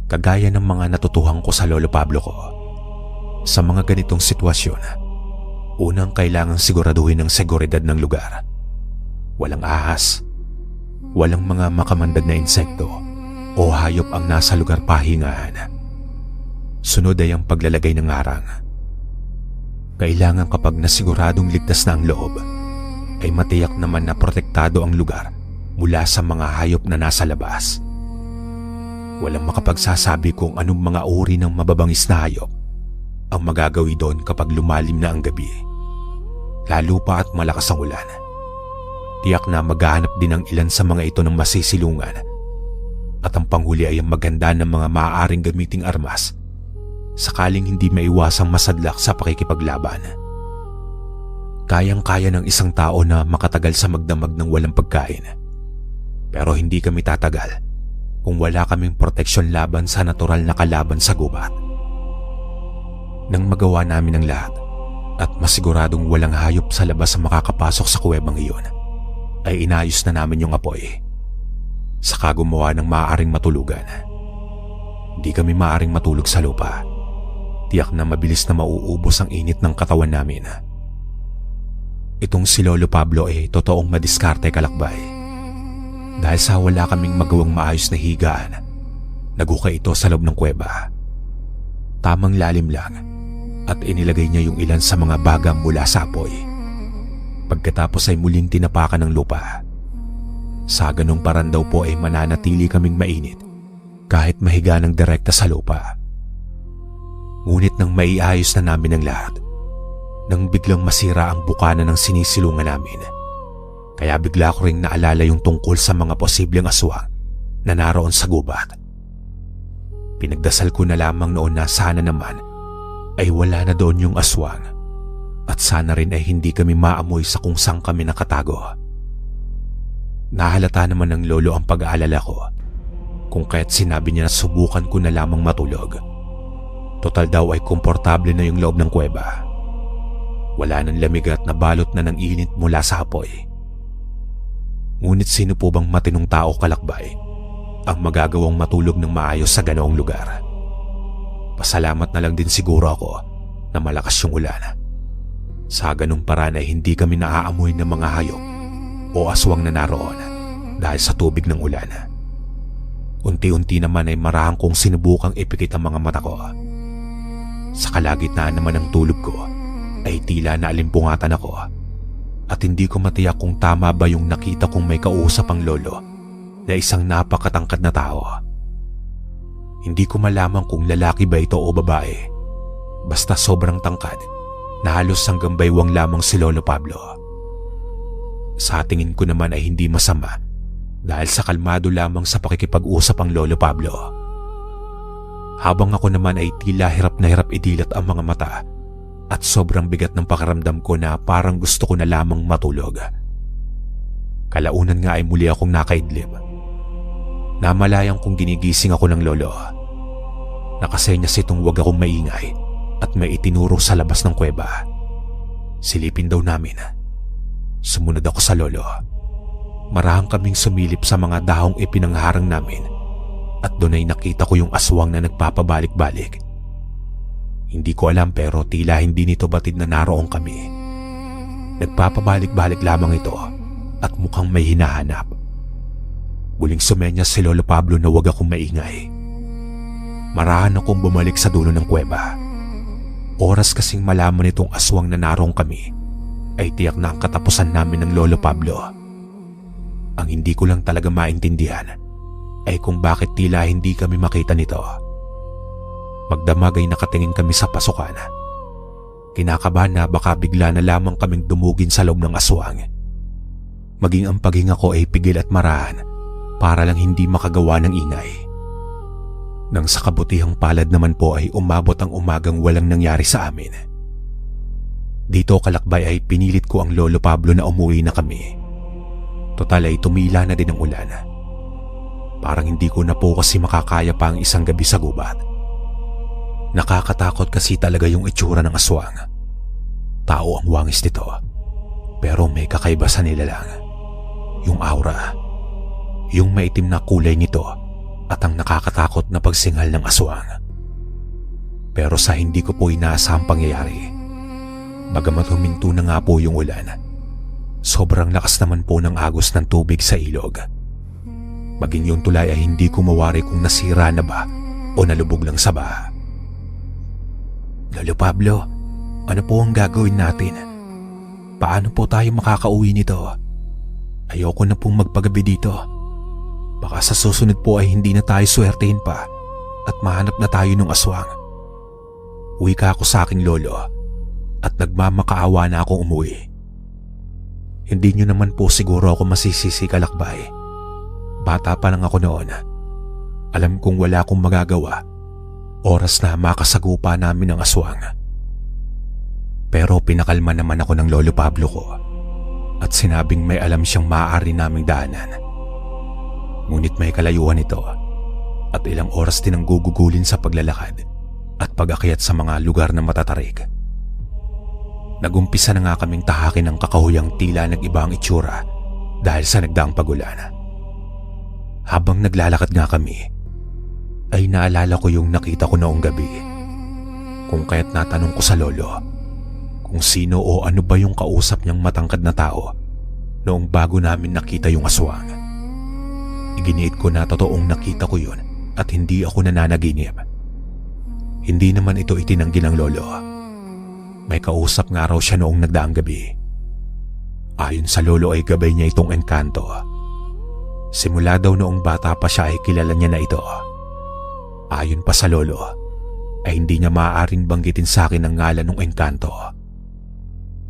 Kagaya ng mga natutuhan ko sa Lolo Pablo ko, sa mga ganitong sitwasyon, unang kailangang siguraduhin ang seguridad ng lugar. Walang ahas, walang mga makamandag na insekto o hayop ang nasa lugar pahingahan. Sunod ay ang paglalagay ng arang. Kailangan kapag nasiguradong ligtas na ang loob, ay matiyak naman na protektado ang lugar mula sa mga hayop na nasa labas. Walang makapagsasabi kung anong mga uri ng mababangis na hayop ang magagawi doon kapag lumalim na ang gabi. Lalo pa at malakas ang ulan. Tiyak na maghahanap din ang ilan sa mga ito ng masisilungan at ang panghuli ay ang maganda ng mga maaaring gamiting armas sakaling hindi maiwasang masadlak sa pakikipaglaban. Kayang-kaya ng isang tao na makatagal sa magdamag ng walang pagkain. Pero hindi kami tatagal kung wala kaming proteksyon laban sa natural na kalaban sa gubat. Nang magawa namin ang lahat at masiguradong walang hayop sa labas ang makakapasok sa kuwebang iyon, ay inayos na namin yung apoy. Saka gumawa ng maaaring matulugan. Hindi kami maaaring matulog sa lupa. Tiyak na mabilis na mauubos ang init ng katawan namin. Itong si Lolo Pablo ay totoong madiskarte kalakbay. Dahil sa wala kaming magawang maayos na higaan, nagukay ito sa loob ng kuweba. Tamang lalim lang at inilagay niya yung ilan sa mga baga mula sa apoy. Pagkatapos ay muling tinapakan ng lupa. Sa ganong paraan daw po ay mananatili kaming mainit kahit mahiga ng direkta sa lupa. Ngunit nang maiayos na namin ang lahat, nang biglang masira ang bukana ng sinisilungan namin. Kaya bigla ko ring naalala yung tungkol sa mga posibleng aswang na naroon sa gubat. Pinagdasal ko na lamang noon na sana naman ay wala na doon yung aswang at sana rin ay hindi kami maamoy sa kung saan kami nakatago. Nahalata naman ng lolo ang pag-aalala ko kung kaya't sinabi niya na subukan ko na lamang matulog. Total daw ay komportable na yung loob ng kuweba.
Wala nang lamig at nabalot na ng init mula sa apoy. Ngunit sino po bang matinong tao, Kalakbay, ang magagawang matulog ng maayos sa ganoong lugar? Pasalamat na lang din siguro ako na malakas yung ulan. Sa ganong paraan ay hindi kami naaamoy ng mga hayop o aswang na naroon dahil sa tubig ng ulan. Unti-unti naman ay marahang kong sinubukang ipikit ang mga mata ko. Sa kalagitnaan naman ng tulog ko ay tila naalimpungatan ako at hindi ko matiyak kung tama ba yung nakita kong may kausap ang lolo na isang napakatangkad na tao. Hindi ko malaman kung lalaki ba ito o babae. Basta sobrang tangkad na halos hanggang baywang lamang si Lolo Pablo. Sa tingin ko naman ay hindi masama dahil sa kalmado lamang sa pakikipag-usap ang Lolo Pablo. Habang ako naman ay tila hirap na hirap idilat ang mga mata at sobrang bigat ng pakiramdam ko na parang gusto ko na lamang matulog. Kalaunan nga ay muli akong nakaidlip. Namalayang kong ginigising ako ng lolo. Nakasenyas itong huwag akong maingay at may itinuro sa labas ng kuweba. Silipin daw namin. Sumunod ako sa lolo. Marahang kaming sumilip sa mga dahong ipinangharang namin at doon ay nakita ko yung aswang na nagpapabalik-balik. Hindi ko alam pero tila hindi nito batid na naroon kami. Nagpapabalik-balik lamang ito at mukhang may hinahanap. Muling sumenyas si Lolo Pablo na huwag akong maingay. Marahan akong bumalik sa dulo ng kuweba. Oras kasing malaman itong aswang na naroon kami ay tiyak na ang katapusan namin ng Lolo Pablo. Ang hindi ko lang talaga maintindihan ay kung bakit tila hindi kami makita nito. Magdamag ay nakatingin kami sa pasukan. Kinakabahan na baka bigla na lamang kaming dumugin sa loob ng aswang. Maging ang paghinga ko ay pigil at marahan para lang hindi makagawa ng ingay. Nang sa kabutihang palad naman po ay umabot ang umagang walang nangyari sa amin. Dito, Kalakbay, ay pinilit ko ang Lolo Pablo na umuwi na kami. Total ay tumila na din ang ulan. Parang hindi ko na po kasi makakaya pa ang isang gabi sa gubat. Nakakatakot kasi talaga yung itsura ng aswang. Tao ang wangis nito, pero may kakaiba sa nila lang. Yung aura, yung maitim na kulay nito at ang nakakatakot na pagsingal ng aswang. Pero sa hindi ko po inaasahang pangyayari, bagamat huminto na nga po yung ulan, sobrang lakas naman po ng agos ng tubig sa ilog. Maging yung tulay ay hindi ko mawari kung nasira na ba o nalubog lang sa baha. Lolo Pablo, ano po ang gagawin natin? Paano po tayo makakauwi nito? Ayoko na pong magpagabi dito. Baka sa susunod po ay hindi na tayo swertehin pa at mahanap na tayo ng aswang. Uwi ka ako sa aking lolo at nagmamakaawa na akong umuwi. Hindi nyo naman po siguro ako masisisi, Kalakbay. Bata pa lang ako noon. Alam kong wala akong magagawa. Oras na makasagupa namin ang aswang. Pero pinakalma naman ako ng Lolo Pablo ko at sinabing may alam siyang maaari naming daanan. Ngunit may kalayuan ito at ilang oras din ang gugugulin sa paglalakad at pag-akyat sa mga lugar na matatarik. Nagumpisa na nga kaming tahakin ng kakahuyang tila nag-iba ang itsura dahil sa nagdaang pagulan. Habang naglalakad nga kami, ay naalala ko yung nakita ko noong gabi. Kung kaya't natanong ko sa lolo kung sino o ano ba yung kausap niyang matangkad na tao noong bago namin nakita yung aswang. Iginiit ko na totoong nakita ko yun at hindi ako nananaginip. Hindi naman ito itinanggi ng lolo. May kausap nga raw siya noong nagdaang gabi. Ayon sa lolo ay gabay niya itong engkanto. Simula daw noong bata pa siya ay kilala niya na ito. Ayon pa sa lolo ay hindi niya maaaring banggitin sa akin ang ngalan ng engkanto.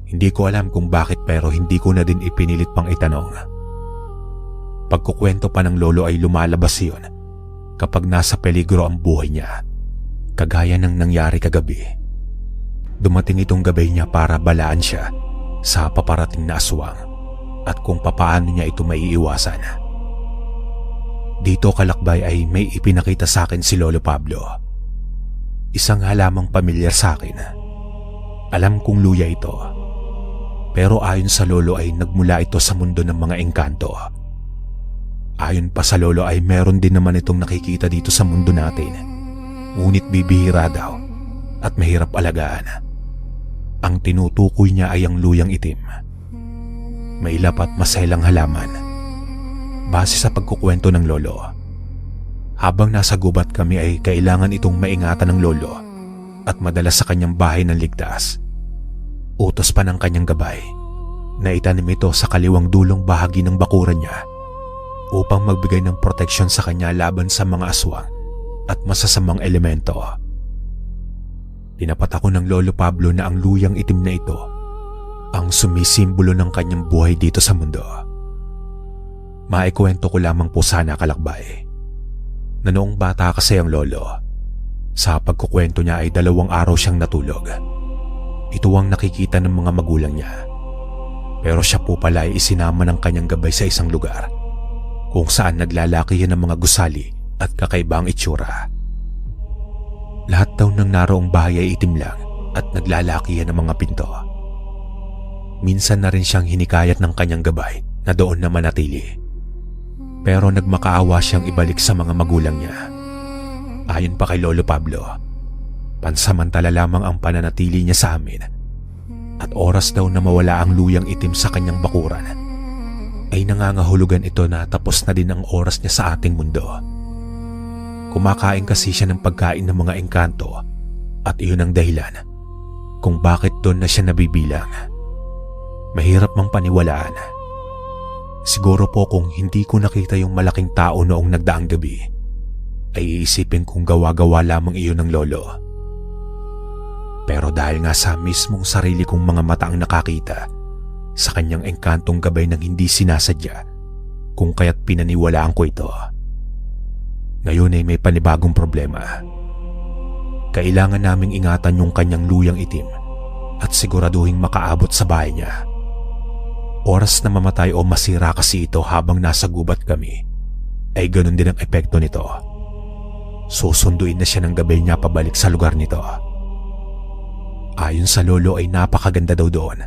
Hindi ko alam kung bakit pero hindi ko na din ipinilit pang itanong. Pagkukwento pa ng lolo ay lumalabas yun kapag nasa peligro ang buhay niya, kagaya ng nangyari kagabi. Dumating itong gabay niya para balaan siya sa paparating na aswang at kung papaano niya ito maiiwasan. Dito, Kalakbay, ay may ipinakita sa akin si Lolo Pablo. Isang halamang pamilyar sa akin. Alam kong luya ito Pero ayon sa lolo ay nagmula ito sa mundo ng mga engkanto. Ayon pa sa lolo ay meron din naman itong nakikita dito sa mundo natin. Ngunit bibihira daw at mahirap alagaan. Ang tinutukoy niya ay ang luyang itim. Mailap at maselang halaman. Base sa pagkukwento ng lolo, habang nasa gubat kami ay kailangan itong maingatan ng lolo at madala sa kanyang bahay ng ligtas. Utos pa ng kanyang gabay na itanim ito sa kaliwang dulong bahagi ng bakuran niya upang magbigay ng proteksyon sa kanya laban sa mga aswang at masasamang elemento. Tinapat ako ng Lolo Pablo na ang luyang itim na ito ang sumisimbolo ng kanyang buhay dito sa mundo. Maikwento ko lamang po sana, kalakbay, na noong bata kasi ang lolo, sa pagkukwento niya ay 2 araw siyang natulog. Ito ang nakikita ng mga magulang niya. Pero siya po pala ay isinama ng kanyang gabay sa isang lugar kung saan naglalakihan ng mga gusali at kakaibang itsura. Lahat daw ng naroong bahay ay itim lang at naglalakihan ng mga pinto. Minsan na rin siyang hinikayat ng kanyang gabay na doon na manatili. Pero nagmakaawa siyang ibalik sa mga magulang niya. Ayon pa kay Lolo Pablo, pansamantala lamang ang pananatili niya sa amin at oras daw na mawala ang luyang itim sa kanyang bakuran ay nangangahulugan ito na tapos na din ang oras niya sa ating mundo. Kumakain kasi siya ng pagkain ng mga engkanto at iyon ang dahilan kung bakit doon na siya nabibilang. Mahirap mang paniwalaan. Siguro po kung hindi ko nakita yung malaking tao noong nagdaang gabi, ay iisipin kong gawa-gawa lamang iyon ng lolo. Pero dahil nga sa mismong sarili kong mga mata ang nakakita sa kanyang engkantong gabay nang hindi sinasadya, kung kaya't pinaniwalaan ko ito. Ngayon ay may panibagong problema. Kailangan naming ingatan yung kanyang luyang itim at siguraduhin makaabot sa bahay niya. Oras na mamatay o masira kasi ito habang nasa gubat kami, ay ganun din ang epekto nito. Susunduin na siya ng gabay niya pabalik sa lugar nito. Ayon sa lolo ay napakaganda daw doon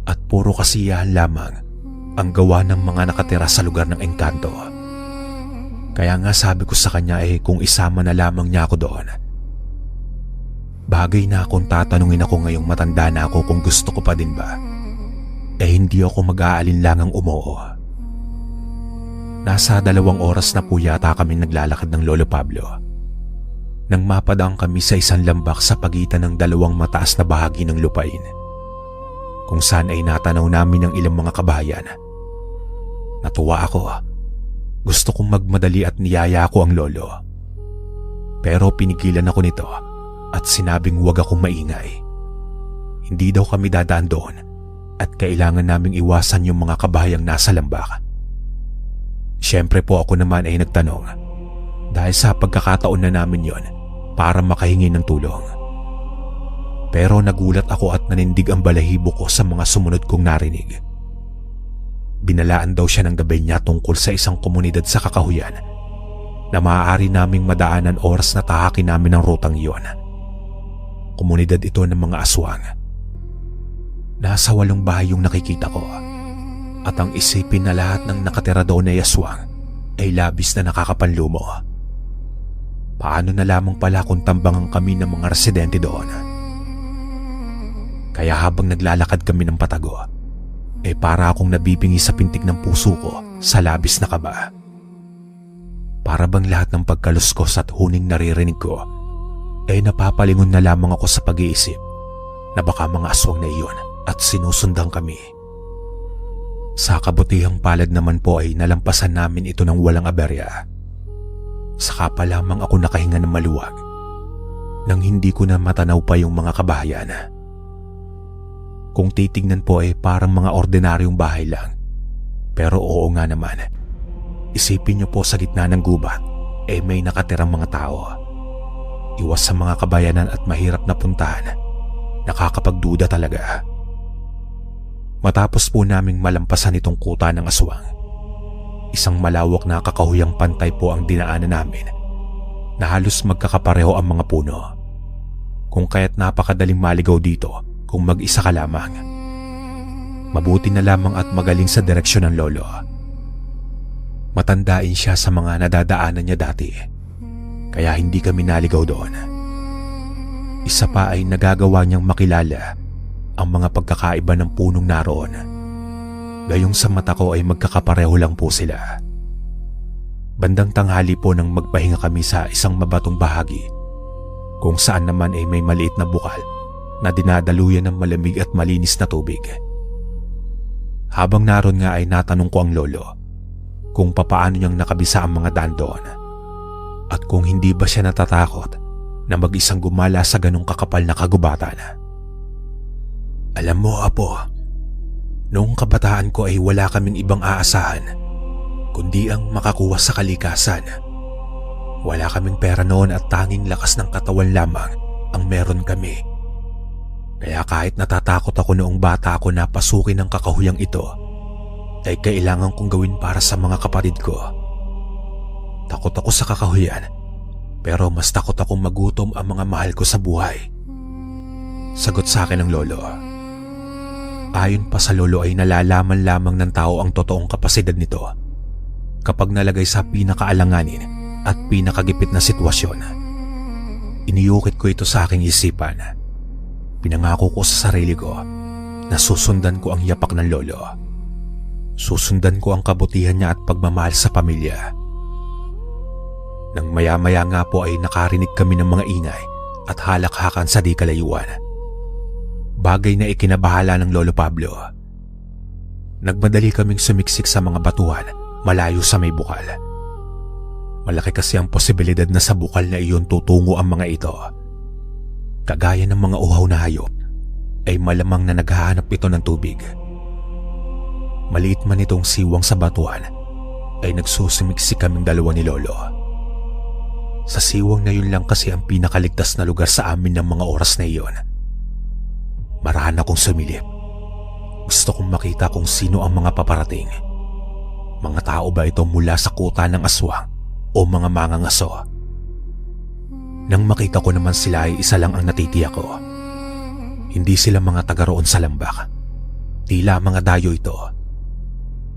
at puro kasiyahan lamang ang gawa ng mga nakatira sa lugar ng engkanto. Kaya nga sabi ko sa kanya ay kung isama na lamang niya ako doon. Bagay na kung tatanungin ako ngayong matanda na ako kung gusto ko pa din ba, eh hindi ako mag-aalinlangang umuo. Nasa 2 oras na po yata kami naglalakad ng Lolo Pablo nang mapadaan kami sa isang lambak sa pagitan ng 2 mataas na bahagi ng lupain kung saan ay natanaw namin ang ilang mga kabahayan. Natuwa ako. Gusto kong magmadali at niyaya ko ang lolo. Pero pinigilan ako nito at sinabing huwag akong maingay. Hindi daw kami dadaan doon at kailangan naming iwasan yung mga kabahayang nasa lambak. Siyempre po ako naman ay nagtanong dahil sa pagkakataon na namin yon para makahingi ng tulong. Pero nagulat ako at nanindig ang balahibo ko sa mga sumunod kong narinig. Binalaan daw siya ng gabay niya tungkol sa isang komunidad sa Kakahuyan na maaari naming madaanan oras na tahakin namin ang rutang iyon. Komunidad ito ng mga aswang. Nasa 8 bahay yung nakikita ko at ang isipin na lahat ng nakatira doon ay aswang ay labis na nakakapanlumo. Paano na lamang pala kung tambangan kami ng mga residente doon? Kaya habang naglalakad kami ng patago, para akong nabibingi sa pintig ng puso ko sa labis na kaba. Para bang lahat ng pagkaluskos at huning naririnig ko napapalingon na lamang ako sa pag-iisip na baka mga aswang na iyon at sinusundan kami. Sa kabutihang palad naman po ay nalampasan namin ito ng walang aberya. Saka pa lamang ako nakahinga ng maluwag nang hindi ko na matanaw pa yung mga kabahayan. Kung titignan po parang mga ordinaryong bahay lang. Pero oo nga naman. Isipin niyo po sa gitna ng gubat may nakatirang mga tao. Iwas sa mga kabayanan at mahirap na puntahan. Nakakapagduda talaga. Matapos po naming malampasan itong kuta ng aswang, isang malawak na kakahuyang pantay po ang dinaanan namin na halos magkakapareho ang mga puno. Kung kaya't napakadaling maligaw dito kung mag-isa ka lamang. Mabuti na lamang at magaling sa direksyon ng lolo. Matandain siya sa mga nadadaanan niya dati, kaya hindi kami naligaw doon. Isa pa ay nagagawa niyang makilala ang mga pagkakaiba ng punong naroon. Gayong sa mata ko ay magkakapareho lang po sila. Bandang tanghali po nang magpahinga kami sa isang mabatong bahagi, kung saan naman ay may maliit na bukal na dinadaluyan ng malamig at malinis na tubig. Habang naroon nga ay natanong ko ang lolo kung papaano niyang nakabisa ang mga daan doon at kung hindi ba siya natatakot na mag-isang gumala sa ganong kakapal na kagubatan. Alam mo, apo, noong kabataan ko ay wala kaming ibang aasahan kundi ang makakuha sa kalikasan. Wala kaming pera noon at tanging lakas ng katawan lamang ang meron kami. Kaya kahit natatakot ako noong bata ako na pasukin ng kakahuyang ito, ay kailangan kong gawin para sa mga kapatid ko. Takot ako sa kakahuyan, pero mas takot akong magutom ang mga mahal ko sa buhay. Sagot sa akin ng lolo. Ayon pa sa lolo ay nalalaman lamang ng tao ang totoong kapasidad nito kapag nalagay sa pinakaalanganin at pinakagipit na sitwasyon. Iniyukit ko ito sa aking isipan. Pinangako ko sa sarili ko na susundan ko ang yapak ng lolo. Susundan ko ang kabutihan niya at pagmamahal sa pamilya. Nang maya-maya nga po ay nakarinig kami ng mga ingay at halakhakan sa di kalayuan. Bagay na ikinabahala ng Lolo Pablo. Nagmadali kaming sumiksik sa mga batuhan malayo sa may bukal. Malaki kasi ang posibilidad na sa bukal na iyon tutungo ang mga ito. Kagaya ng mga uhaw na hayop, ay malamang na naghahanap ito ng tubig. Maliit man itong siwang sa batuhan, ay nagsusumiksik kaming dalawa ni Lolo. Sa siwang na yun lang kasi ang pinakaligtas na lugar sa amin ng mga oras na iyon. Marahan akong sumilip. Gusto kong makita kung sino ang mga paparating. Mga tao ba ito mula sa kuta ng aswang o mga mangangaso? Nang makita ko naman sila ay isa lang ang natitiyak ko. Hindi sila mga taga roon sa Lambak. Tila mga dayo ito.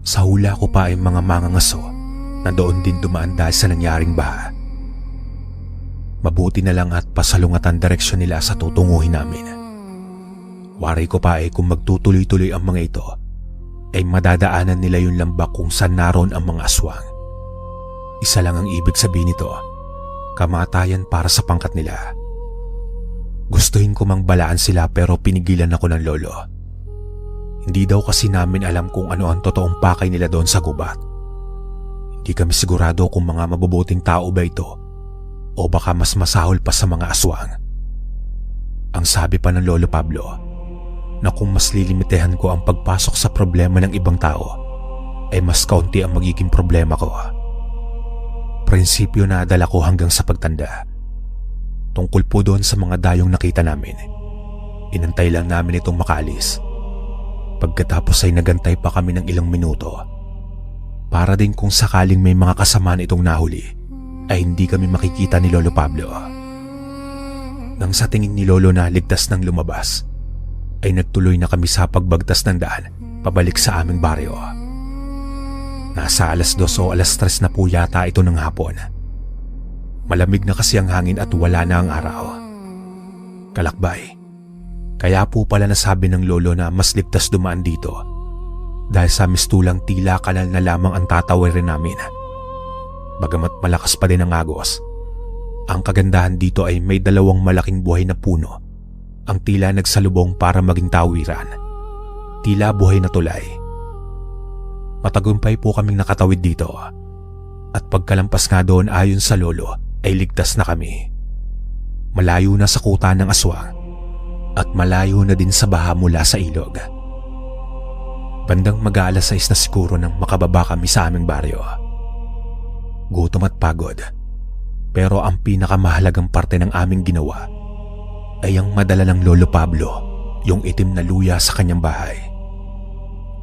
Sa hula ko pa ay mga mangangaso na doon din dumaan dahil sa nangyaring baha. Mabuti na lang at pasalungatan direksyon nila sa tutunguhin namin. Waray ko pa ay kung magtutuloy-tuloy ang mga ito, ay madadaanan nila yung lambak kung saan naroon ang mga aswang. Isa lang ang ibig sabihin nito, kamatayan para sa pangkat nila. Gustuhin ko mang balaan sila pero pinigilan ako ng lolo. Hindi daw kasi namin alam kung ano ang totoong pakay nila doon sa gubat. Hindi kami sigurado kung mga mabubuting tao ba ito o baka mas masahol pa sa mga aswang. Ang sabi pa ng Lolo Pablo na kung mas lilimitehan ko ang pagpasok sa problema ng ibang tao ay mas kaunti ang magiging problema ko. Prinsipyo na dala ko hanggang sa pagtanda. Tungkol po doon sa mga dayong nakita namin, inantay lang namin itong makaalis. Pagkatapos ay nagantay pa kami ng ilang minuto para din kung sakaling may mga kasamaan itong nahuli ay hindi kami makikita ni Lolo Pablo. Nang sa tingin ni Lolo na ligtas nang lumabas, ay nagtuloy na kami sa pagbagtas ng daan pabalik sa aming baryo. Nasa 2:00 o 3:00 na po yata ito ng hapon. Malamig na kasi ang hangin at wala na ang araw. Kalakbay. Kaya po pala nasabi ng lolo na mas ligtas dumaan dito dahil sa mistulang tila kanal na lamang ang tatawirin namin. Bagamat malakas pa din ang agos, ang kagandahan dito ay may 2 malaking buhay na puno ang tila nagsalubong para maging tawiran. Tila buhay na tulay. Matagumpay po kaming nakatawid dito at pagkalampas nga doon ayon sa lolo ay ligtas na kami. Malayo na sa kuta ng aswang at malayo na din sa baha mula sa ilog. Bandang mag-aalas 6 na siguro nang makababa kami sa aming baryo. Gutom at pagod, pero ang pinakamahalagang parte ng aming ginawa ay ang madala ng Lolo Pablo yung itim na luya sa kanyang bahay.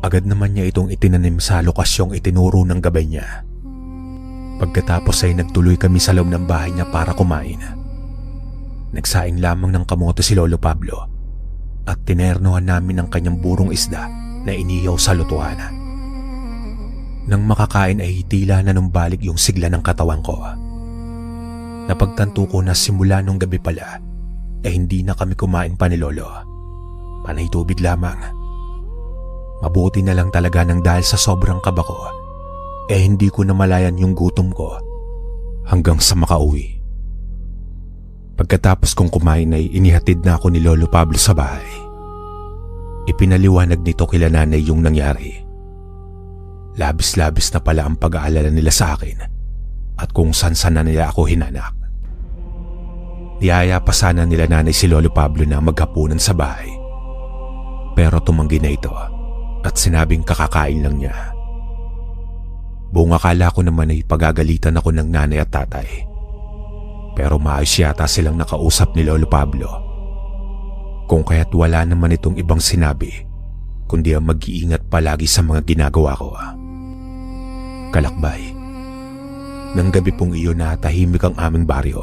Agad naman niya itong itinanim sa lokasyong itinuro ng gabay niya. Pagkatapos ay nagtuloy kami sa loob ng bahay niya para kumain. Nagsaing lamang ng kamote si Lolo Pablo at tinernohan namin ang kanyang burong isda na iniyaw sa lutuan. Nang makakain ay tila na numbalik yung sigla ng katawan ko. Napagtanto ko na simula nung gabi pala ay hindi na kami kumain pa ni Lolo. Panay tubig lamang. Mabuti na lang talaga nang dahil sa sobrang kaba ko hindi ko namalayan yung gutom ko hanggang sa makauwi. Pagkatapos kong kumain ay inihatid na ako ni Lolo Pablo sa bahay. Ipinaliwanag nito kila nanay yung nangyari. Labis-labis na pala ang pag-aalala nila sa akin at kung saan-saan na nila ako hinanak. Niyaya pa sana nila nanay si Lolo Pablo na maghapunan sa bahay. Pero tumanggi na ito at sinabing kakakain lang niya. Buong akala ko naman ay pagagalitan ako ng nanay at tatay. Pero maayos yata silang nakausap ni Lolo Pablo. Kung kaya't wala naman itong ibang sinabi kundi ang mag-iingat palagi sa mga ginagawa ko. Kalakbay, nang gabi pong iyon na tahimik ang aming baryo.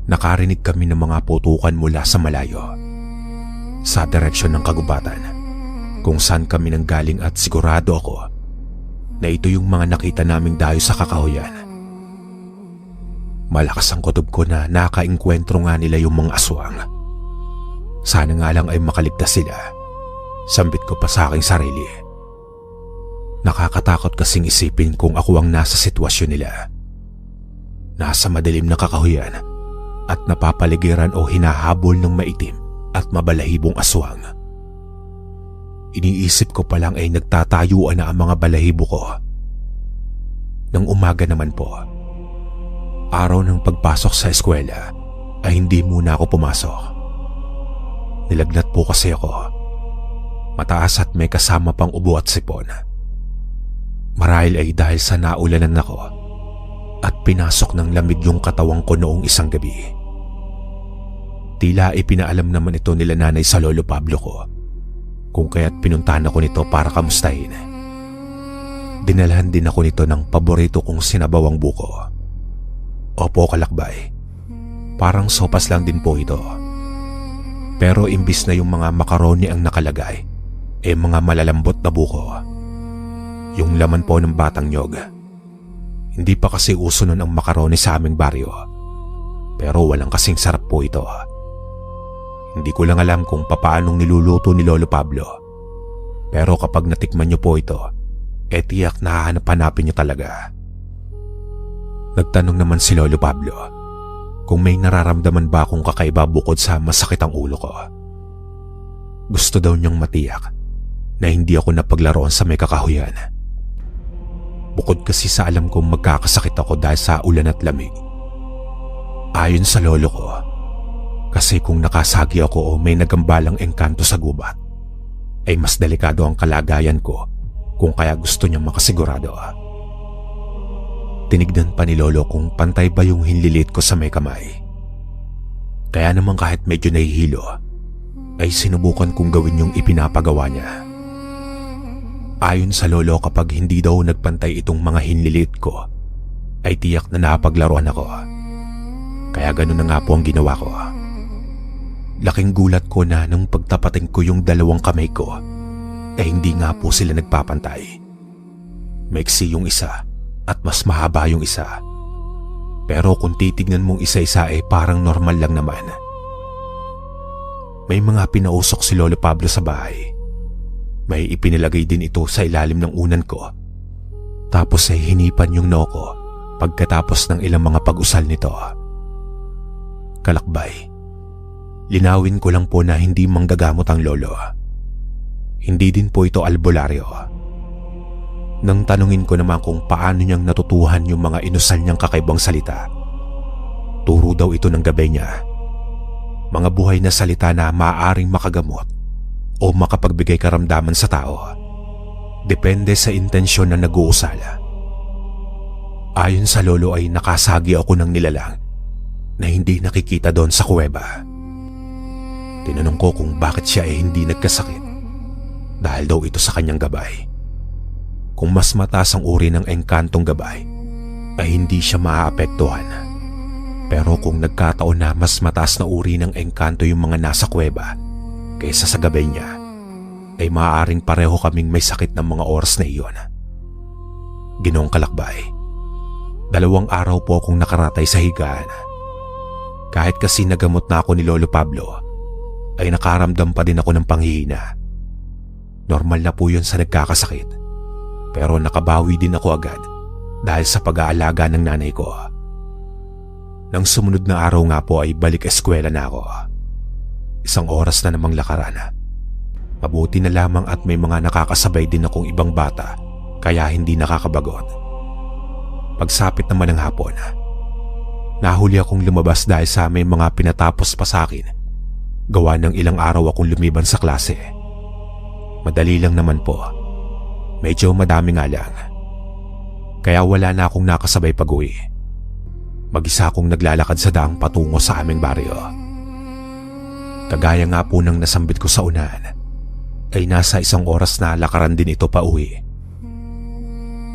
Nakarinig kami ng mga putukan mula sa malayo, sa direksyon ng kagubatan, kung saan kami nanggaling at sigurado ako na ito yung mga nakita naming dayo sa kakahuyan. Malakas ang kutob ko na nakaengkwentro nga nila yung mga aswang. Sana nga lang ay makaligtas sila. Sambit ko pa sa aking sarili. Nakakatakot kasing isipin kung ako ang nasa sitwasyon nila. Nasa madilim na kakahuyan at napapaligiran o hinahabol ng maitim at mabalahibong aswang. Iniisip ko pa lang ay nagtatayuan na ang mga balahibo ko. Nang umaga naman po, araw ng pagpasok sa eskwela, ay hindi muna ako pumasok. Nilagnat po kasi ako. Mataas at may kasama pang ubo at sipon. Marahil ay dahil sa naulanan ako at pinasok ng lamig yung katawang ko noong isang gabi. Tila ipinaalam naman ito nila nanay sa Lolo Pablo ko, kung kaya't pinuntahan ako nito para kamustahin. Dinalhan din ako nito ng paborito kong sinabawang buko. Opo, kalakbay. Parang sopas lang din po ito. Pero imbis na yung mga makaroni ang nakalagay, mga malalambot na buko. Yung laman po ng batang nyog. Hindi pa kasi uso nun ang makaroni sa aming baryo. Pero walang kasing sarap po ito. Hindi ko lang alam kung papaanong niluluto ni Lolo Pablo. Pero kapag natikman niyo po ito, tiyak na hahanap-hanapin niyo talaga. Nagtanong naman si Lolo Pablo kung may nararamdaman ba akong kakaiba bukod sa masakit ang ulo ko. Gusto daw niyang matiyak na hindi ako napaglaruan sa may kakahuyan. Bukod kasi sa alam kong magkakasakit ako dahil sa ulan at lamig. Ayon sa lolo ko, kasi kung nakasagi ako o may nagambalang engkanto sa gubat, ay mas delikado ang kalagayan ko kung kaya gusto niyang makasigurado. Tinignan pa ni Lolo kung pantay ba yung hinlilit ko sa may kamay. Kaya naman kahit medyo nahihilo, ay sinubukan kong gawin yung ipinapagawa niya. Ayon sa Lolo, kapag hindi daw nagpantay itong mga hinlilit ko, ay tiyak na napaglaruan ako. Kaya ganun na nga po ang ginawa ko. Laking gulat ko na nung pagtapating ko yung dalawang kamay ko, ay hindi nga po sila nagpapantay. Maiksi yung isa at mas mahaba yung isa. Pero kung titignan mong isa-isa ay parang normal lang naman. May mga pinausok si Lolo Pablo sa bahay. May ipinilagay din ito sa ilalim ng unan ko. Tapos ay hinipan yung noo ko pagkatapos ng ilang mga pag-usal nito. Kalakbay, linawin ko lang po na hindi manggagamot ang lolo. Hindi din po ito albularyo. Nang tanungin ko naman kung paano niyang natutuhan yung mga inusal niyang kakaibang salita, turo daw ito ng gabay niya. Mga buhay na salita na maaaring makagamot o makapagbigay karamdaman sa tao. Depende sa intensyon na nag-uusala. Ayon sa lolo ay nakasagi ako ng nilalang na hindi nakikita doon sa kuweba. Tinanong ko kung bakit siya ay hindi nagkasakit dahil daw ito sa kanyang gabay. Kung mas mataas ang uri ng engkantong gabay, ay hindi siya maaapektuhan. Pero kung nagkataon na mas mataas na uri ng engkanto yung mga nasa kuweba kaysa sa gabay niya, ay maaaring pareho kaming may sakit ng mga oras na iyon. Ginoong Kalakbay, 2 araw po akong nakaratay sa higaan. Kahit kasi nagamot na ako ni Lolo Pablo, ay nakaramdam pa din ako ng panghihina. Normal na po yun sa nagkakasakit, pero nakabawi din ako agad dahil sa pag-aalaga ng nanay ko. Nang sumunod na araw nga po ay balik eskwela na ako. 1 oras na namang lakaran. Mabuti na lamang at may mga nakakasabay din akong ibang bata kaya hindi nakakabagot. Pagsapit naman ng hapon, nahuli akong lumabas dahil sa may mga pinatapos pa sa akin. Gawa ng ilang araw akong lumiban sa klase. Madali lang naman po. Medyo madami nga lang. Kaya wala na akong nakasabay pag-uwi. Mag-isa akong naglalakad sa daang patungo sa aming baryo. Kagaya nga po ng nasambit ko sa unahan, ay nasa 1 oras na lakaran din ito pa uwi.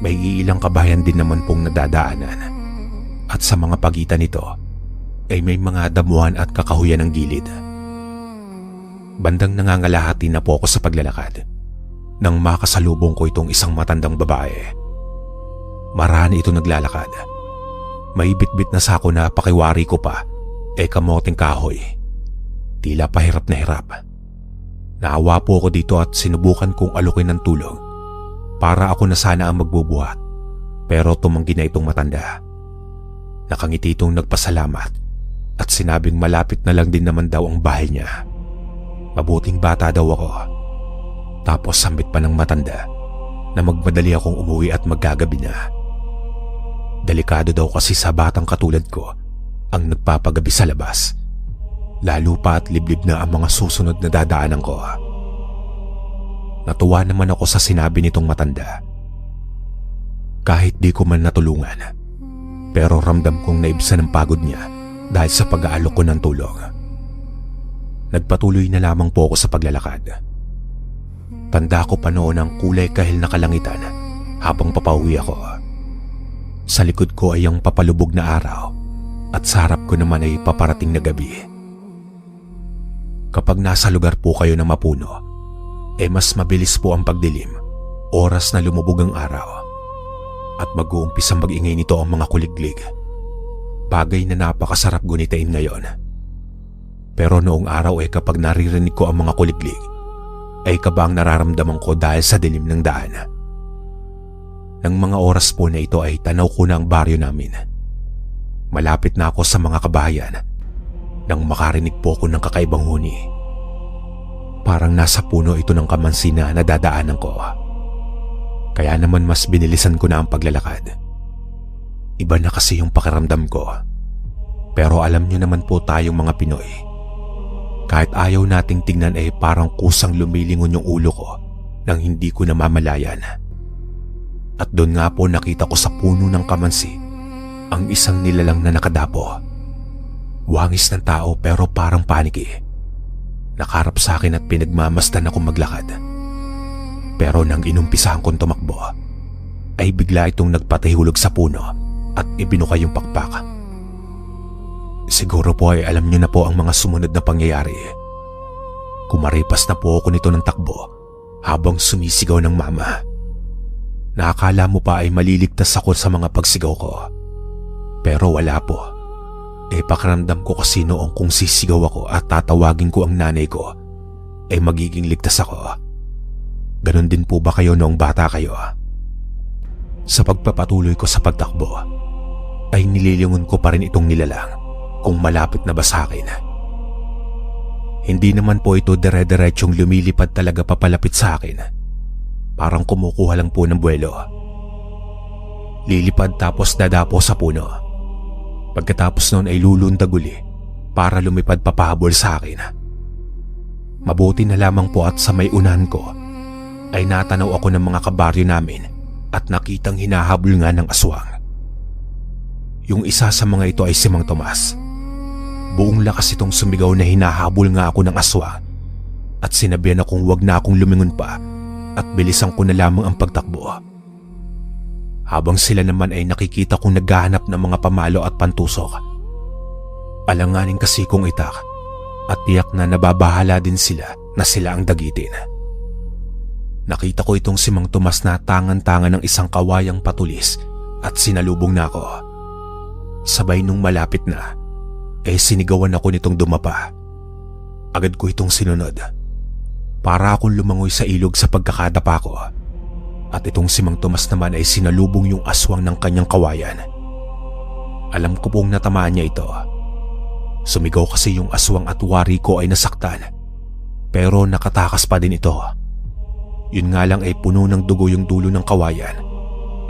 May iilang kabayan din naman pong nadadaanan. At sa mga pagitan nito, ay may mga damuhan at kakahuyan ng gilid. Bandang nangangalahati na po ako sa paglalakad nang makasalubong ko itong isang matandang babae. Marami ito naglalakad. May bitbit na sako na pakiwari ko pa kamoteng kahoy. Tila pahirap na hirap. Naawa po ako dito at sinubukan kong alukin ng tulong para ako na sana ang magbubuhat, pero tumanggi na itong matanda. Nakangiti itong nagpasalamat at sinabing malapit na lang din naman daw ang bahay niya. Mabuting bata daw ako. Tapos sambit pa ng matanda na magmadali akong umuwi at maggagabi na. Delikado daw kasi sa batang katulad ko ang nagpapagabi sa labas, lalo pa at liblib na ang mga susunod na dadaanan ko. Natuwa naman ako sa sinabi nitong matanda. Kahit di ko man natulungan, pero ramdam kong naibsan ang pagod niya dahil sa pag-aalok ko ng tulong. Nagpatuloy na lamang po ako sa paglalakad. Tanda ko pa noon ang kulay kahil na kalangitan habang papauwi ako. Sa likod ko ay ang papalubog na araw at sa harap ko naman ay paparating na gabi. Kapag nasa lugar po kayo na mapuno, mas mabilis po ang pagdilim, oras na lumubog ang araw. At mag-uumpisang mag-ingay nito ang mga kuliglig. Bagay na napakasarap gunitain ngayon. Pero noong araw kapag naririnig ko ang mga kuliglig, kabang nararamdaman ko dahil sa dilim ng daan. Nang mga oras po na ito ay tanaw ko na ang baryo namin. Malapit na ako sa mga kabahayan nang makarinig po ako ng kakaibang huni. Parang nasa puno ito ng kamansi na nadadaanan ko. Kaya naman mas binilisan ko na ang paglalakad. Iba na kasi yung pakiramdam ko. Pero alam niyo naman po tayong mga Pinoy. Kahit ayaw nating tingnan parang kusang lumilingon yung ulo ko nang hindi ko namamalayan. At doon nga po nakita ko sa puno ng kamansi ang isang nilalang na nakadapo. Wangis ng tao pero parang paniki. Nakarap sa akin at pinagmamasdan ako maglakad. Pero nang inumpisahan kong tumakbo, ay bigla itong nagpatahulog sa puno at ibinuka yung pakpak. Siguro po alam niyo na po ang mga sumunod na pangyayari. Kumaripas na po ako nito ng takbo habang sumisigaw ng mama. Nakakala mo pa ay maliligtas ako sa mga pagsigaw ko. Pero wala po. Pakiramdam ko kasi noong kung sisigaw ako at tatawagin ko ang nanay ko, magiging ligtas ako. Ganon din po ba kayo noong bata kayo? Sa pagpapatuloy ko sa pagtakbo, ay nililingon ko pa rin itong nilalang kung malapit na ba sa akin. Hindi naman po ito dire-diretsyong lumilipad talaga papalapit sa akin. Parang kumukuha lang po ng buwelo. Lilipad tapos dadapo sa puno. Pagkatapos noon ay lulundag uli para lumipad papahabol sa akin. Mabuti na lamang po at sa may unahan ko ay natanaw ako ng mga kabaryo namin at nakitang hinahabol nga ng aswang. Yung isa sa mga ito ay si Mang Tomas. Buong lakas itong sumigaw na hinahabol nga ako ng aswang at sinabihan akong wag na akong lumingon pa at bilisan ko na lamang ang pagtakbo. Habang sila naman ay nakikita kong naghahanap ng mga pamalo at pantusok. Alanganin kasi kong itak at tiyak na nababahala din sila na sila ang dagitin.
Nakita ko itong si Mang Tomas na tangan-tangan ng isang kawayang patulis at sinalubong na ako. Sabay nung malapit na, sinigawan ako nitong dumapa. Agad ko itong sinunod. Para akong lumangoy sa ilog sa pagkakadapa ko. At itong si Mang Tomas naman ay sinalubong yung aswang ng kanyang kawayan. Alam ko pong natamaan niya ito. Sumigaw kasi yung aswang at wari ko ay nasaktan. Pero nakatakas pa din ito. Yun nga lang ay puno ng dugo yung dulo ng kawayan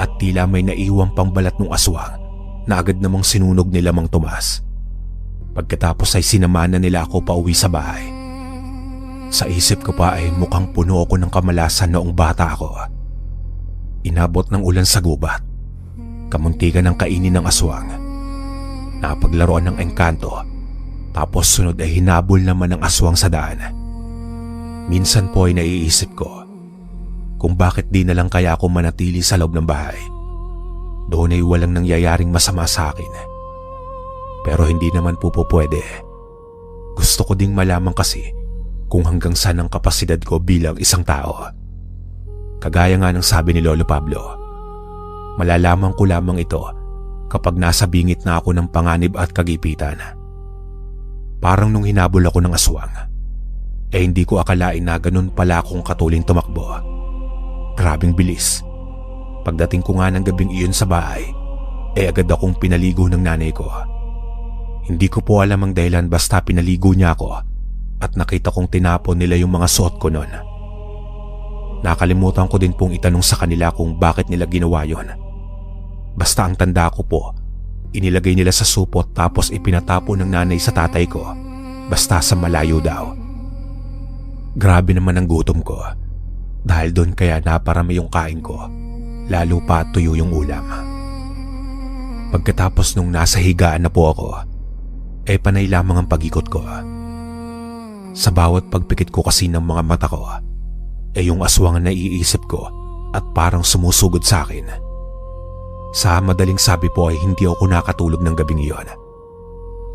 at tila may naiwang pang balat ng aswang na agad namang sinunog nila Mang Tomas. Pagkatapos ay sinamahan na nila ako pauwi sa bahay. Sa isip ko pa ay mukhang puno ako ng kamalasan noong bata ako. Inabot ng ulan sa gubat. Kamuntikan ng kainin ng aswang. Napaglaruan ng engkanto. Tapos sunod ay hinabol naman ng aswang sa daan. Minsan po ay naiisip ko kung bakit di na lang kaya ako manatili sa loob ng bahay. Doon ay walang nangyayaring masama sa akin. Pero hindi naman po pwede. Gusto ko ding malaman kasi kung hanggang saan ang kapasidad ko bilang isang tao. Kagaya nga ng sabi ni Lolo Pablo, malalaman ko lamang ito kapag nasa bingit na ako ng panganib at kagipitan. Parang nung hinabol ako ng aswang, hindi ko akalain na ganun pala akong katuling tumakbo. Grabing bilis. Pagdating ko nga ng gabing iyon sa bahay, agad akong pinaligo ng nanay ko. Hindi ko po alam ang dahilan basta pinaligo niya ako at nakita kong tinapon nila yung mga suot ko noon. Nakalimutan ko din pong itanong sa kanila kung bakit nila ginawa yon. Basta ang tanda ko po, inilagay nila sa supot tapos ipinatapon ng nanay sa tatay ko, basta sa malayo daw. Grabe naman ang gutom ko. Dahil doon kaya naparami yung kain ko, lalo pa tuyo yung ulam. Pagkatapos nung nasa higaan na po ako, panay lamang ang pag-ikot ko. Sa bawat pagpikit ko kasi ng mga mata ko, yung aswang na naiisip ko at parang sumusugod sa akin. Sa madaling sabi po ay hindi ako nakatulog ng gabing iyon.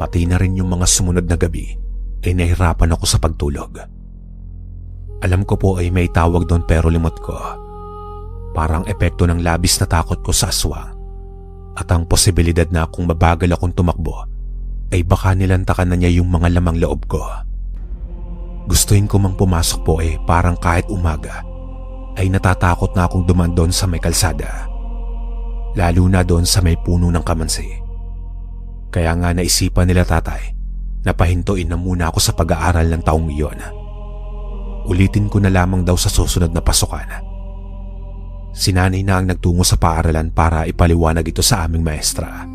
Pati na rin yung mga sumunod na gabi ay nahirapan ako sa pagtulog. Alam ko po ay may tawag doon pero limot ko. Parang epekto ng labis na takot ko sa aswang. At ang posibilidad na kung mabagal akong tumakbo, ay baka nilantakan na niya yung mga lamang loob ko. Gustuin ko mang pumasok po parang kahit umaga, ay natatakot na akong dumaan doon sa may kalsada. Lalo na doon sa may puno ng kamansi. Kaya nga naisipan nila tatay na pahintuin na muna ako sa pag-aaral ng taong iyon. Ulitin ko na lamang daw sa susunod na pasukan. Si nanay na ang nagtungo sa paaralan para ipaliwanag ito sa aming maestra.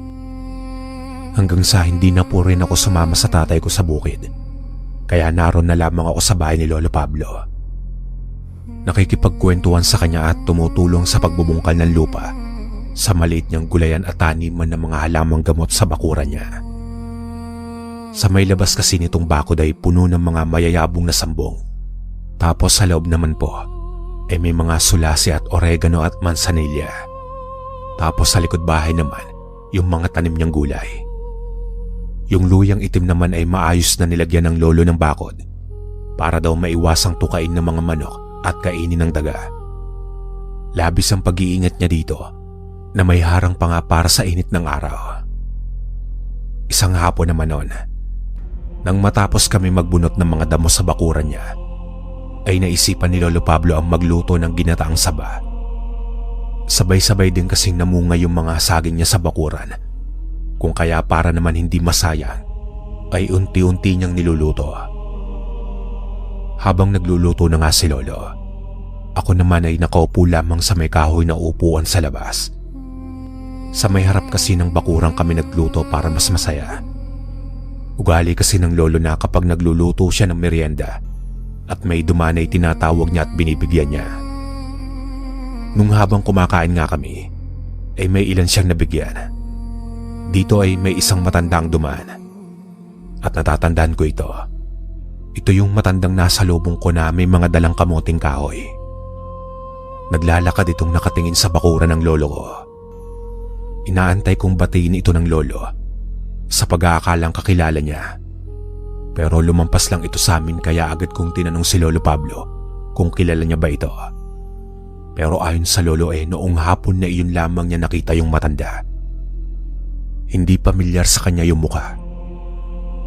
Hanggang sa hindi na po rin ako sumama sa tatay ko sa bukid. Kaya naroon na lamang ako sa bahay ni Lolo Pablo. Nakikipagkwentuhan sa kanya at tumutulong sa pagbubungkal ng lupa sa maliit niyang gulayan at taniman ng mga halamang gamot sa bakuran niya. Sa may labas kasi nitong bakod ay puno ng mga mayayabong na sambong. Tapos sa loob naman po, may mga sulasi at oregano at mansanilya. Tapos sa likod bahay naman, yung mga tanim niyang gulay. Yung luyang itim naman ay maayos na nilagyan ng lolo ng bakod para daw maiwasang tukain ng mga manok at kainin ng daga. Labis ang pag-iingat niya dito na may harang pa nga para sa init ng araw. Isang hapon naman noon, nang matapos kami magbunot ng mga damo sa bakuran niya, ay naisipan ni Lolo Pablo ang magluto ng ginataang saba. Sabay-sabay din kasing namunga yung mga saging niya sa bakuran. Kung kaya para naman hindi masayang, ay unti-unti niyang niluluto. Habang nagluluto na nga si Lolo, ako naman ay nakaupo lamang sa may kahoy na upuan sa labas. Sa may harap kasi ng bakurang kami nagluto para mas masaya. Ugali kasi ng lolo na kapag nagluluto siya ng merienda at may dumaan ay tinatawag niya at binibigyan niya. Nung habang kumakain nga kami, ay may ilan siyang nabigyan. Dito ay may isang matandang dumaan. At natatandaan ko ito. Ito yung matandang nasa lubong ko na may mga dalang kamuting kahoy. Naglalakad itong nakatingin sa bakuran ng lolo ko. Inaantay kong batiin ito ng lolo sa pag-aakalang kakilala niya. Pero lumampas lang ito sa amin kaya agad kong tinanong si Lolo Pablo kung kilala niya ba ito.
Pero ayon sa lolo noong hapon na iyon lamang niya nakita yung matanda. Hindi pamilyar sa kanya yung mukha.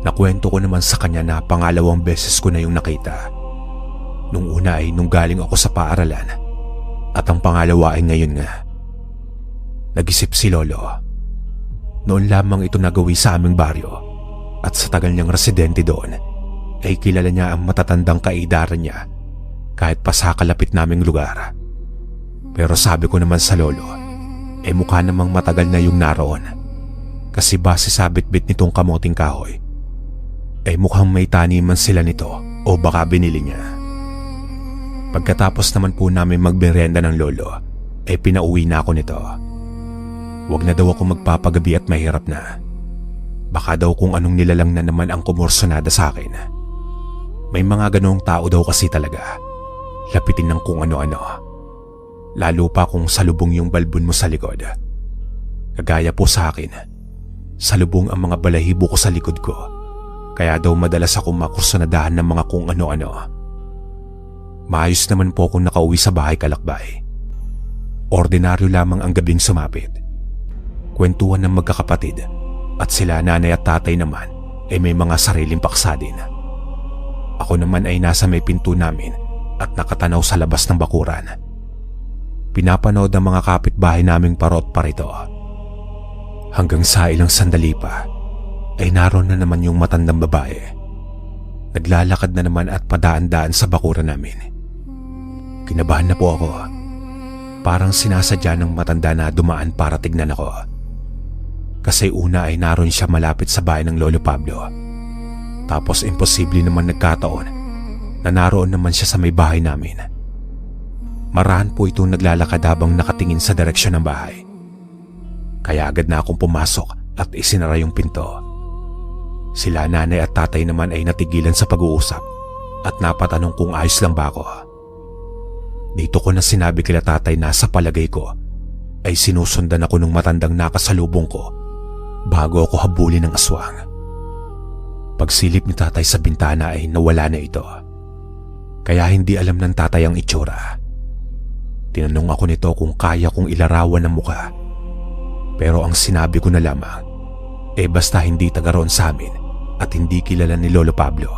Nakwento ko naman sa kanya na pangalawang beses ko na yung nakita. Nung una ay nung galing ako sa paaralan at ang pangalawa ay ngayon nga. Nag-isip si lolo. Noon lamang ito nagawi sa aming baryo at sa tagal niyang residente doon ay kilala niya ang matatandang kaidaran niya kahit pa sa kalapit naming lugar. Pero sabi ko naman sa lolo, mukha namang matagal na yung naroon. Kasi base sa bitbit nitong kamoting kahoy, mukhang may taniman sila nito o baka binili niya. Pagkatapos naman po namin magmerenda ng lolo, pinauwi na ako nito. Huwag na daw ako magpapagabi at mahirap na. Baka daw kung anong nilalang na naman ang kumorsunada sa akin. May mga ganoong tao daw kasi talaga. Lapitin ng kung ano-ano. Lalo pa kung salubong yung balbon mo sa likod. Kagaya po sa akin, salubong ang mga balahibo ko sa likod ko. Kaya daw madalas ako makursunadahan ng mga kung ano-ano. Maayos naman po akong nakauwi sa bahay kalakbay. Ordinaryo lamang ang gabing sumapit. Kwentuhan ng magkakapatid at sila nanay at tatay naman may mga sariling paksa din. Ako naman ay nasa may pinto namin at nakatanaw sa labas ng bakuran. Pinapanood ng mga kapitbahay naming parot parito. Hanggang sa ilang sandali pa ay naroon na naman yung matandang babae. Naglalakad na naman at padaan-daan sa bakuran namin. Kinabahan na po ako. Parang sinasadya ng matanda na dumaan para tignan ako. Kasi una ay naroon siya malapit sa bahay ng Lolo Pablo. Tapos imposible naman nagkataon na naroon naman siya sa may bahay namin. Marahan po itong naglalakad habang nakatingin sa direksyon ng bahay. Kaya agad na akong pumasok at isinara yung pinto. Sila nanay at tatay naman ay natigilan sa pag-uusap at napatanong kung ayos lang ba ako. Dito ko na sinabi kila tatay na sa palagay ko ay sinusundan ako ng matandang nakasalubong ko bago ako habulin ng aswang. Pagsilip ni tatay sa bintana ay nawala na ito. Kaya hindi alam ng tatay ang itsura. Tinanong ako nito kung kaya kong ilarawan ng mukha. Pero ang sinabi ko na lamang, basta hindi taga roon sa amin at hindi kilala ni Lolo Pablo.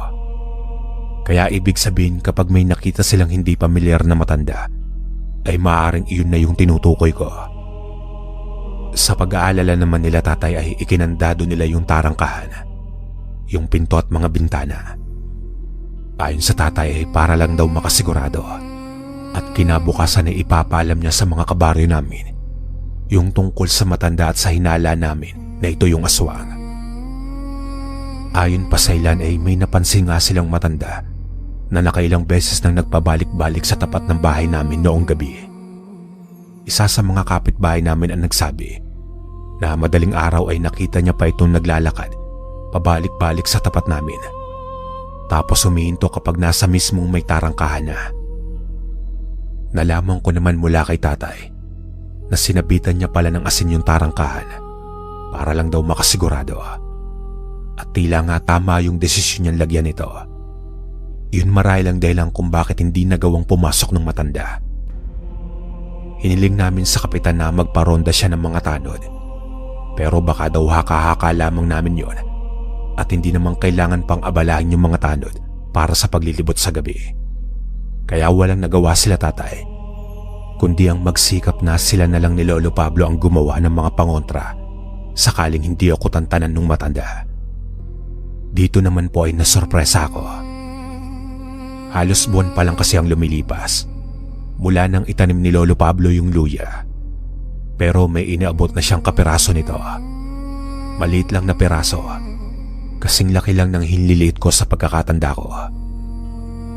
Kaya ibig sabihin kapag may nakita silang hindi pamilyar na matanda, ay maaaring iyon na yung tinutukoy ko. Sa pag-aalala naman nila tatay ay ikinandado nila yung tarangkahan, yung pinto at mga bintana. Ayon sa tatay ay para lang daw makasigurado at kinabukasan ay ipapaalam niya sa mga kabaryo namin yung tungkol sa matanda at sa hinala namin na ito yung aswang. Ayon pa sa ilan ay may napansin nga silang matanda na nakailang beses nang nagpabalik-balik sa tapat ng bahay namin noong gabi. Isa sa mga kapitbahay namin ang nagsabi na madaling araw ay nakita niya pa itong naglalakad pabalik-balik sa tapat namin. Tapos humihinto kapag nasa mismong may tarangkahan na. Nalaman ko naman mula kay tatay na sinabitan niya pala ng asin yung tarangkahan para lang daw makasigurado. At tila nga tama yung desisyon niyang lagyan nito. Yun marahil ang dahilan kung bakit hindi nagawang pumasok ng matanda. Hiniling namin sa kapitan na magparonda siya ng mga tanod. Pero baka daw haka-haka lamang namin yon at hindi naman kailangan pang abalahin yung mga tanod para sa paglilibot sa gabi. Kaya walang nagawa sila tatay, kundi ang magsikap na sila na lang ni Lolo Pablo ang gumawa ng mga pangontra sakaling hindi ako tantanan ng matanda. Dito naman po ay nasorpresa ako. Halos buwan pa lang kasi ang lumilipas mula nang itanim ni Lolo Pablo yung luya. Pero may inaabot na siyang kapiraso nito. Maliit lang na piraso, kasing laki lang ng hinliliit ko sa pagkakatanda ko.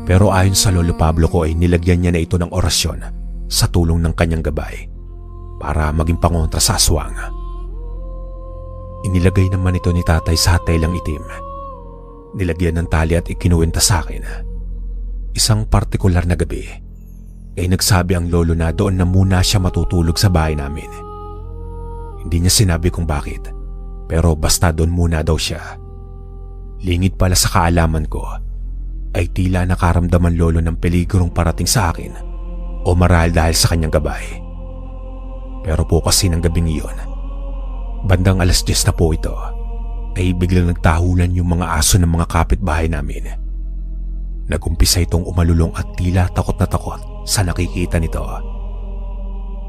Pero ayon sa Lolo Pablo ko ay nilagyan niya na ito ng orasyon sa tulong ng kanyang gabay para maging pangontra sa aswang. Inilagay naman ito ni tatay sa telang itim. Nilagyan ng tali at ikinuwenta sa akin. Isang partikular na gabi ay nagsabi ang lolo na doon na muna siya matutulog sa bahay namin. Hindi niya sinabi kung bakit, pero basta doon muna daw siya. Lingid pala sa kaalaman ko ay tila nakaramdaman lolo ng peligrong parating sa akin o o marahil dahil sa kanyang gabay. Pero po kasi ng gabing iyon, bandang 10:00 na po ito, ay biglang nagtahulan yung mga aso ng mga kapitbahay namin. Nagumpisa itong umalulong at tila takot na takot sa nakikita nito.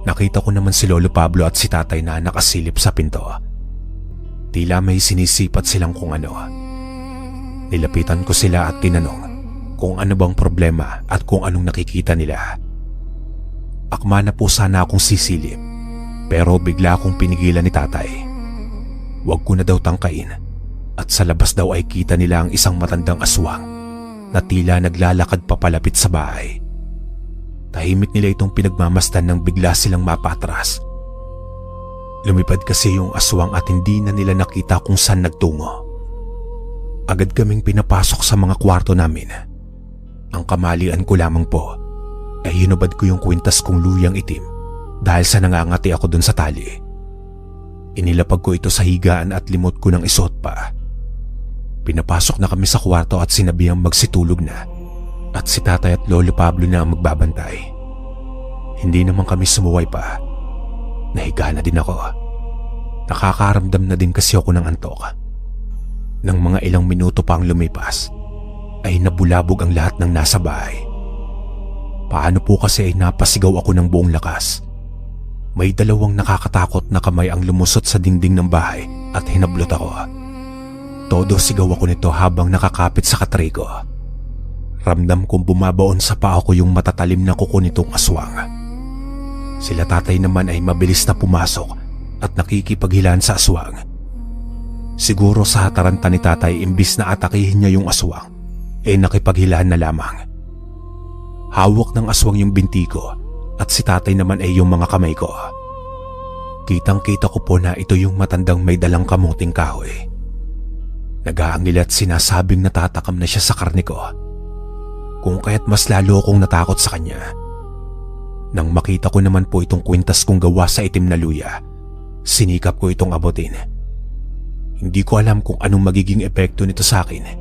Nakita ko naman si Lolo Pablo at si tatay na nakasilip sa pinto. Tila may sinisipat silang kung ano. Nilapitan ko sila at tinanong kung ano bang problema at kung anong nakikita nila. Akma na po sana akong sisilip, pero bigla akong pinigilan ni tatay. Huwag ko na daw tangkain at sa labas daw ay kita nila ang isang matandang aswang na tila naglalakad papalapit sa bahay. Tahimik nila itong pinagmamasdan nang bigla silang mapatras. Lumipad kasi yung aswang at hindi na nila nakita kung saan nagtungo. Agad kaming pinapasok sa mga kwarto namin. Ang kamalian ko lamang po ay hinubad ko yung kwintas kong luyang itim dahil sa nangangati ako dun sa tali. Inilapag ko ito sa higaan at limot ko ng isuot pa. Pinapasok na kami sa kwarto at sinabihang magsitulog na at si tatay at Lolo Pablo na ang magbabantay. Hindi naman kami sumuway pa. Nahiga na din ako. Nakakaramdam na din kasi ako ng antok. Nang mga ilang minuto pa ang lumipas, ay nabulabog ang lahat ng nasa bahay. Paano po kasi ay napasigaw ako ng buong lakas. May dalawang nakakatakot na kamay ang lumusot sa dingding ng bahay at hinablot ako. Todo sigaw ako nito habang nakakapit sa katray ko. Ramdam kong bumabaon sa paa ko yung matatalim na kuko nitong aswang. Sila tatay naman ay mabilis na pumasok at nakikipaghilaan sa aswang. Siguro sa hataranta ni tatay imbis na atakihin niya yung aswang, nakipaghilaan na lamang. Hawak ng aswang yung binti ko at si tatay naman ay yung mga kamay ko. Kitang-kita ko po na ito yung matandang may dalang kamuting kahoy. Nag-aangil at sinasabing natatakam na siya sa karne ko. Kung kaya't mas lalo akong natakot sa kanya. Nang makita ko naman po itong kwintas kong gawa sa itim na luya, sinikap ko itong abutin. Hindi ko alam kung anong magiging epekto nito sa akin.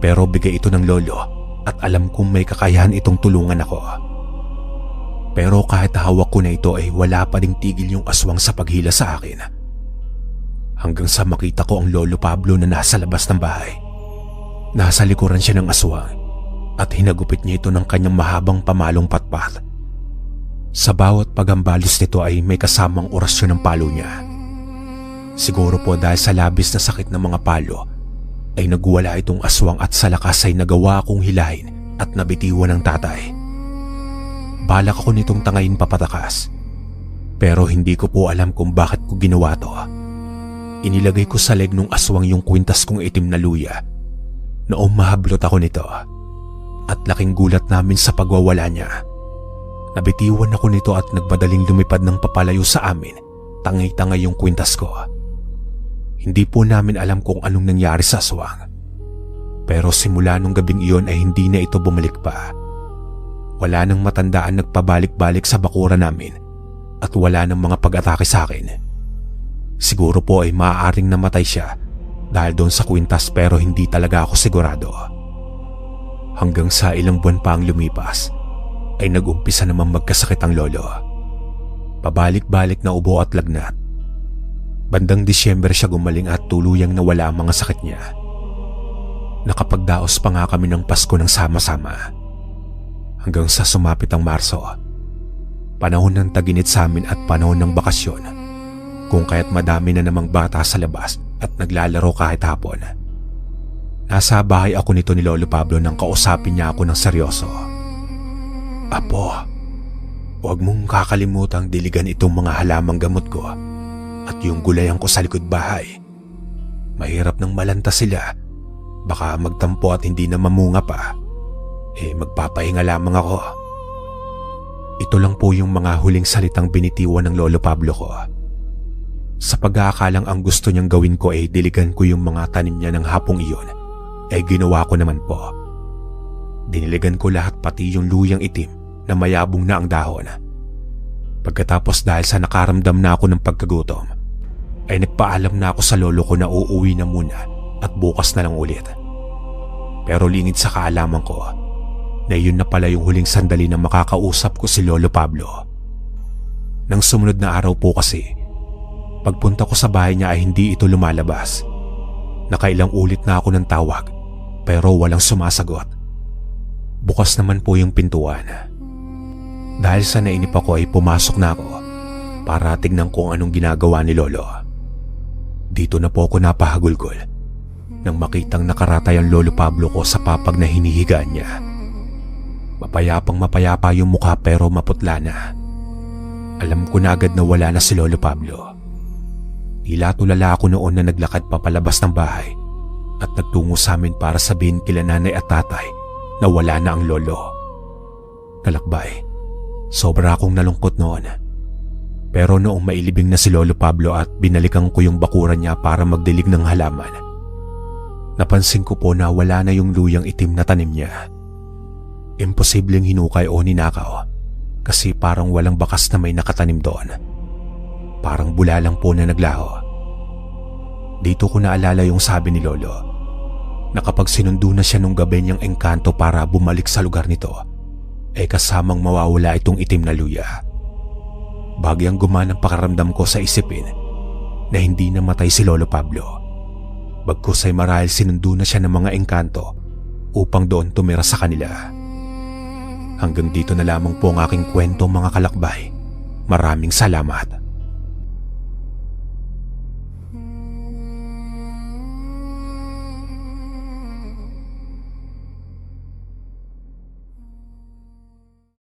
Pero bigay ito ng lolo at alam kong may kakayahan itong tulungan ako. Pero kahit hawak ko na ito ay wala pa ding tigil yung aswang sa paghila sa akin. Hanggang sa makita ko ang Lolo Pablo na nasa labas ng bahay. Nasa likuran siya ng aswang at hinagupit niya ito ng kanyang mahabang pamalong patpat. Sa bawat pagambalos nito ay may kasamang orasyon ng palo niya. Siguro po dahil sa labis na sakit ng mga palo ay nagwala itong aswang at sa lakas ay nagawa akong hilahin at nabitiwan ng tatay. Balak ako nitong tangayin papatakas, pero hindi ko po alam kung bakit ko ginawa to. Inilagay ko sa leg ng aswang yung kwintas kong itim na luya. Noong mahablot ako nito at laking gulat namin sa pagwawala niya. Nabitiwan ako nito at nagmadaling lumipad ng papalayo sa amin. Tangay-tangay yung kwintas ko. Hindi po namin alam kung anong nangyari sa aswang. Pero simula nung gabing iyon ay hindi na ito bumalik pa. Wala nang matandaan nagpabalik-balik sa bakura namin at wala nang mga pag-atake sa akin. Siguro po ay maaaring namatay siya dahil doon sa kwintas pero hindi talaga ako sigurado. Hanggang sa ilang buwan pa ang lumipas ay nag-umpisa naman magkasakit ang lolo. Pabalik-balik na ubo at lagnat. Bandang Disyembre siya gumaling at tuluyang nawala ang mga sakit niya. Nakapagdaos pa nga kami ng Pasko ng sama-sama. Hanggang sa sumapit ang Marso. Panahon ng taginit sa amin at panahon ng bakasyon. Kung kaya't madami na namang bata sa labas at naglalaro kahit hapon. Nasa bahay ako nito ni Lolo Pablo nang kausapin niya ako ng seryoso. Apo, huwag mong kakalimutang diligan itong mga halamang gamot ko at yung gulayan ko sa likod bahay. Mahirap nang malanta sila. Baka magtampo at hindi na mamunga pa. Magpapahinga lamang ako. Ito lang po yung mga huling salitang binitiwan ng Lolo Pablo ko. Sa pag-aakalang ang gusto niyang gawin ko ay diligan ko yung mga tanim niya ng hapong iyon, ginawa ko naman po. Diniligan ko lahat pati yung luyang itim na mayabong na ang dahon. Pagkatapos dahil sa nakaramdam na ako ng pagkagutom, ay nagpaalam na ako sa lolo ko na uuwi na muna at bukas na lang ulit. Pero lingid sa kaalaman ko, na yun na pala yung huling sandali na makakausap ko si Lolo Pablo. Nang sumunod na araw po kasi, pagpunta ko sa bahay niya ay hindi ito lumalabas. Nakailang ulit na ako ng tawag pero walang sumasagot. Bukas naman po yung pintuan. Dahil sa nainip ako ay pumasok na ako para tignan kung anong ginagawa ni Lolo. Dito na po ako napahagulgol nang makitang nakaratay ang Lolo Pablo ko sa papag na hinihigaan niya. Mapayapang mapayapa yung mukha pero maputla na. Alam ko na agad na wala na si Lolo Pablo. Tila tulala ako noon na naglakad papalabas ng bahay at nagtungo sa amin para sabihin kila nanay at tatay na wala na ang lolo. Kalakbay, sobra akong nalungkot noon. Pero noong mailibing na si Lolo Pablo at binalikan ko yung bakuran niya para magdilig ng halaman, napansin ko po na wala na yung luyang itim na tanim niya. Imposibleng hinukay o ninakaw kasi parang walang bakas na may nakatanim doon. Parang bula lang po na naglaho. Dito ko naalala yung sabi ni Lolo na kapag sinundo na siya nung gabi niyang engkanto para bumalik sa lugar nito, ay kasamang mawawala itong itim na luya. Bagyang gumanang pakaramdam ko sa isipin na hindi namatay si Lolo Pablo. Bagkus ay marahil sinundo na siya ng mga engkanto upang doon tumira sa kanila. Hanggang dito na lamang po ang aking kwento mga kalakbay. Maraming salamat.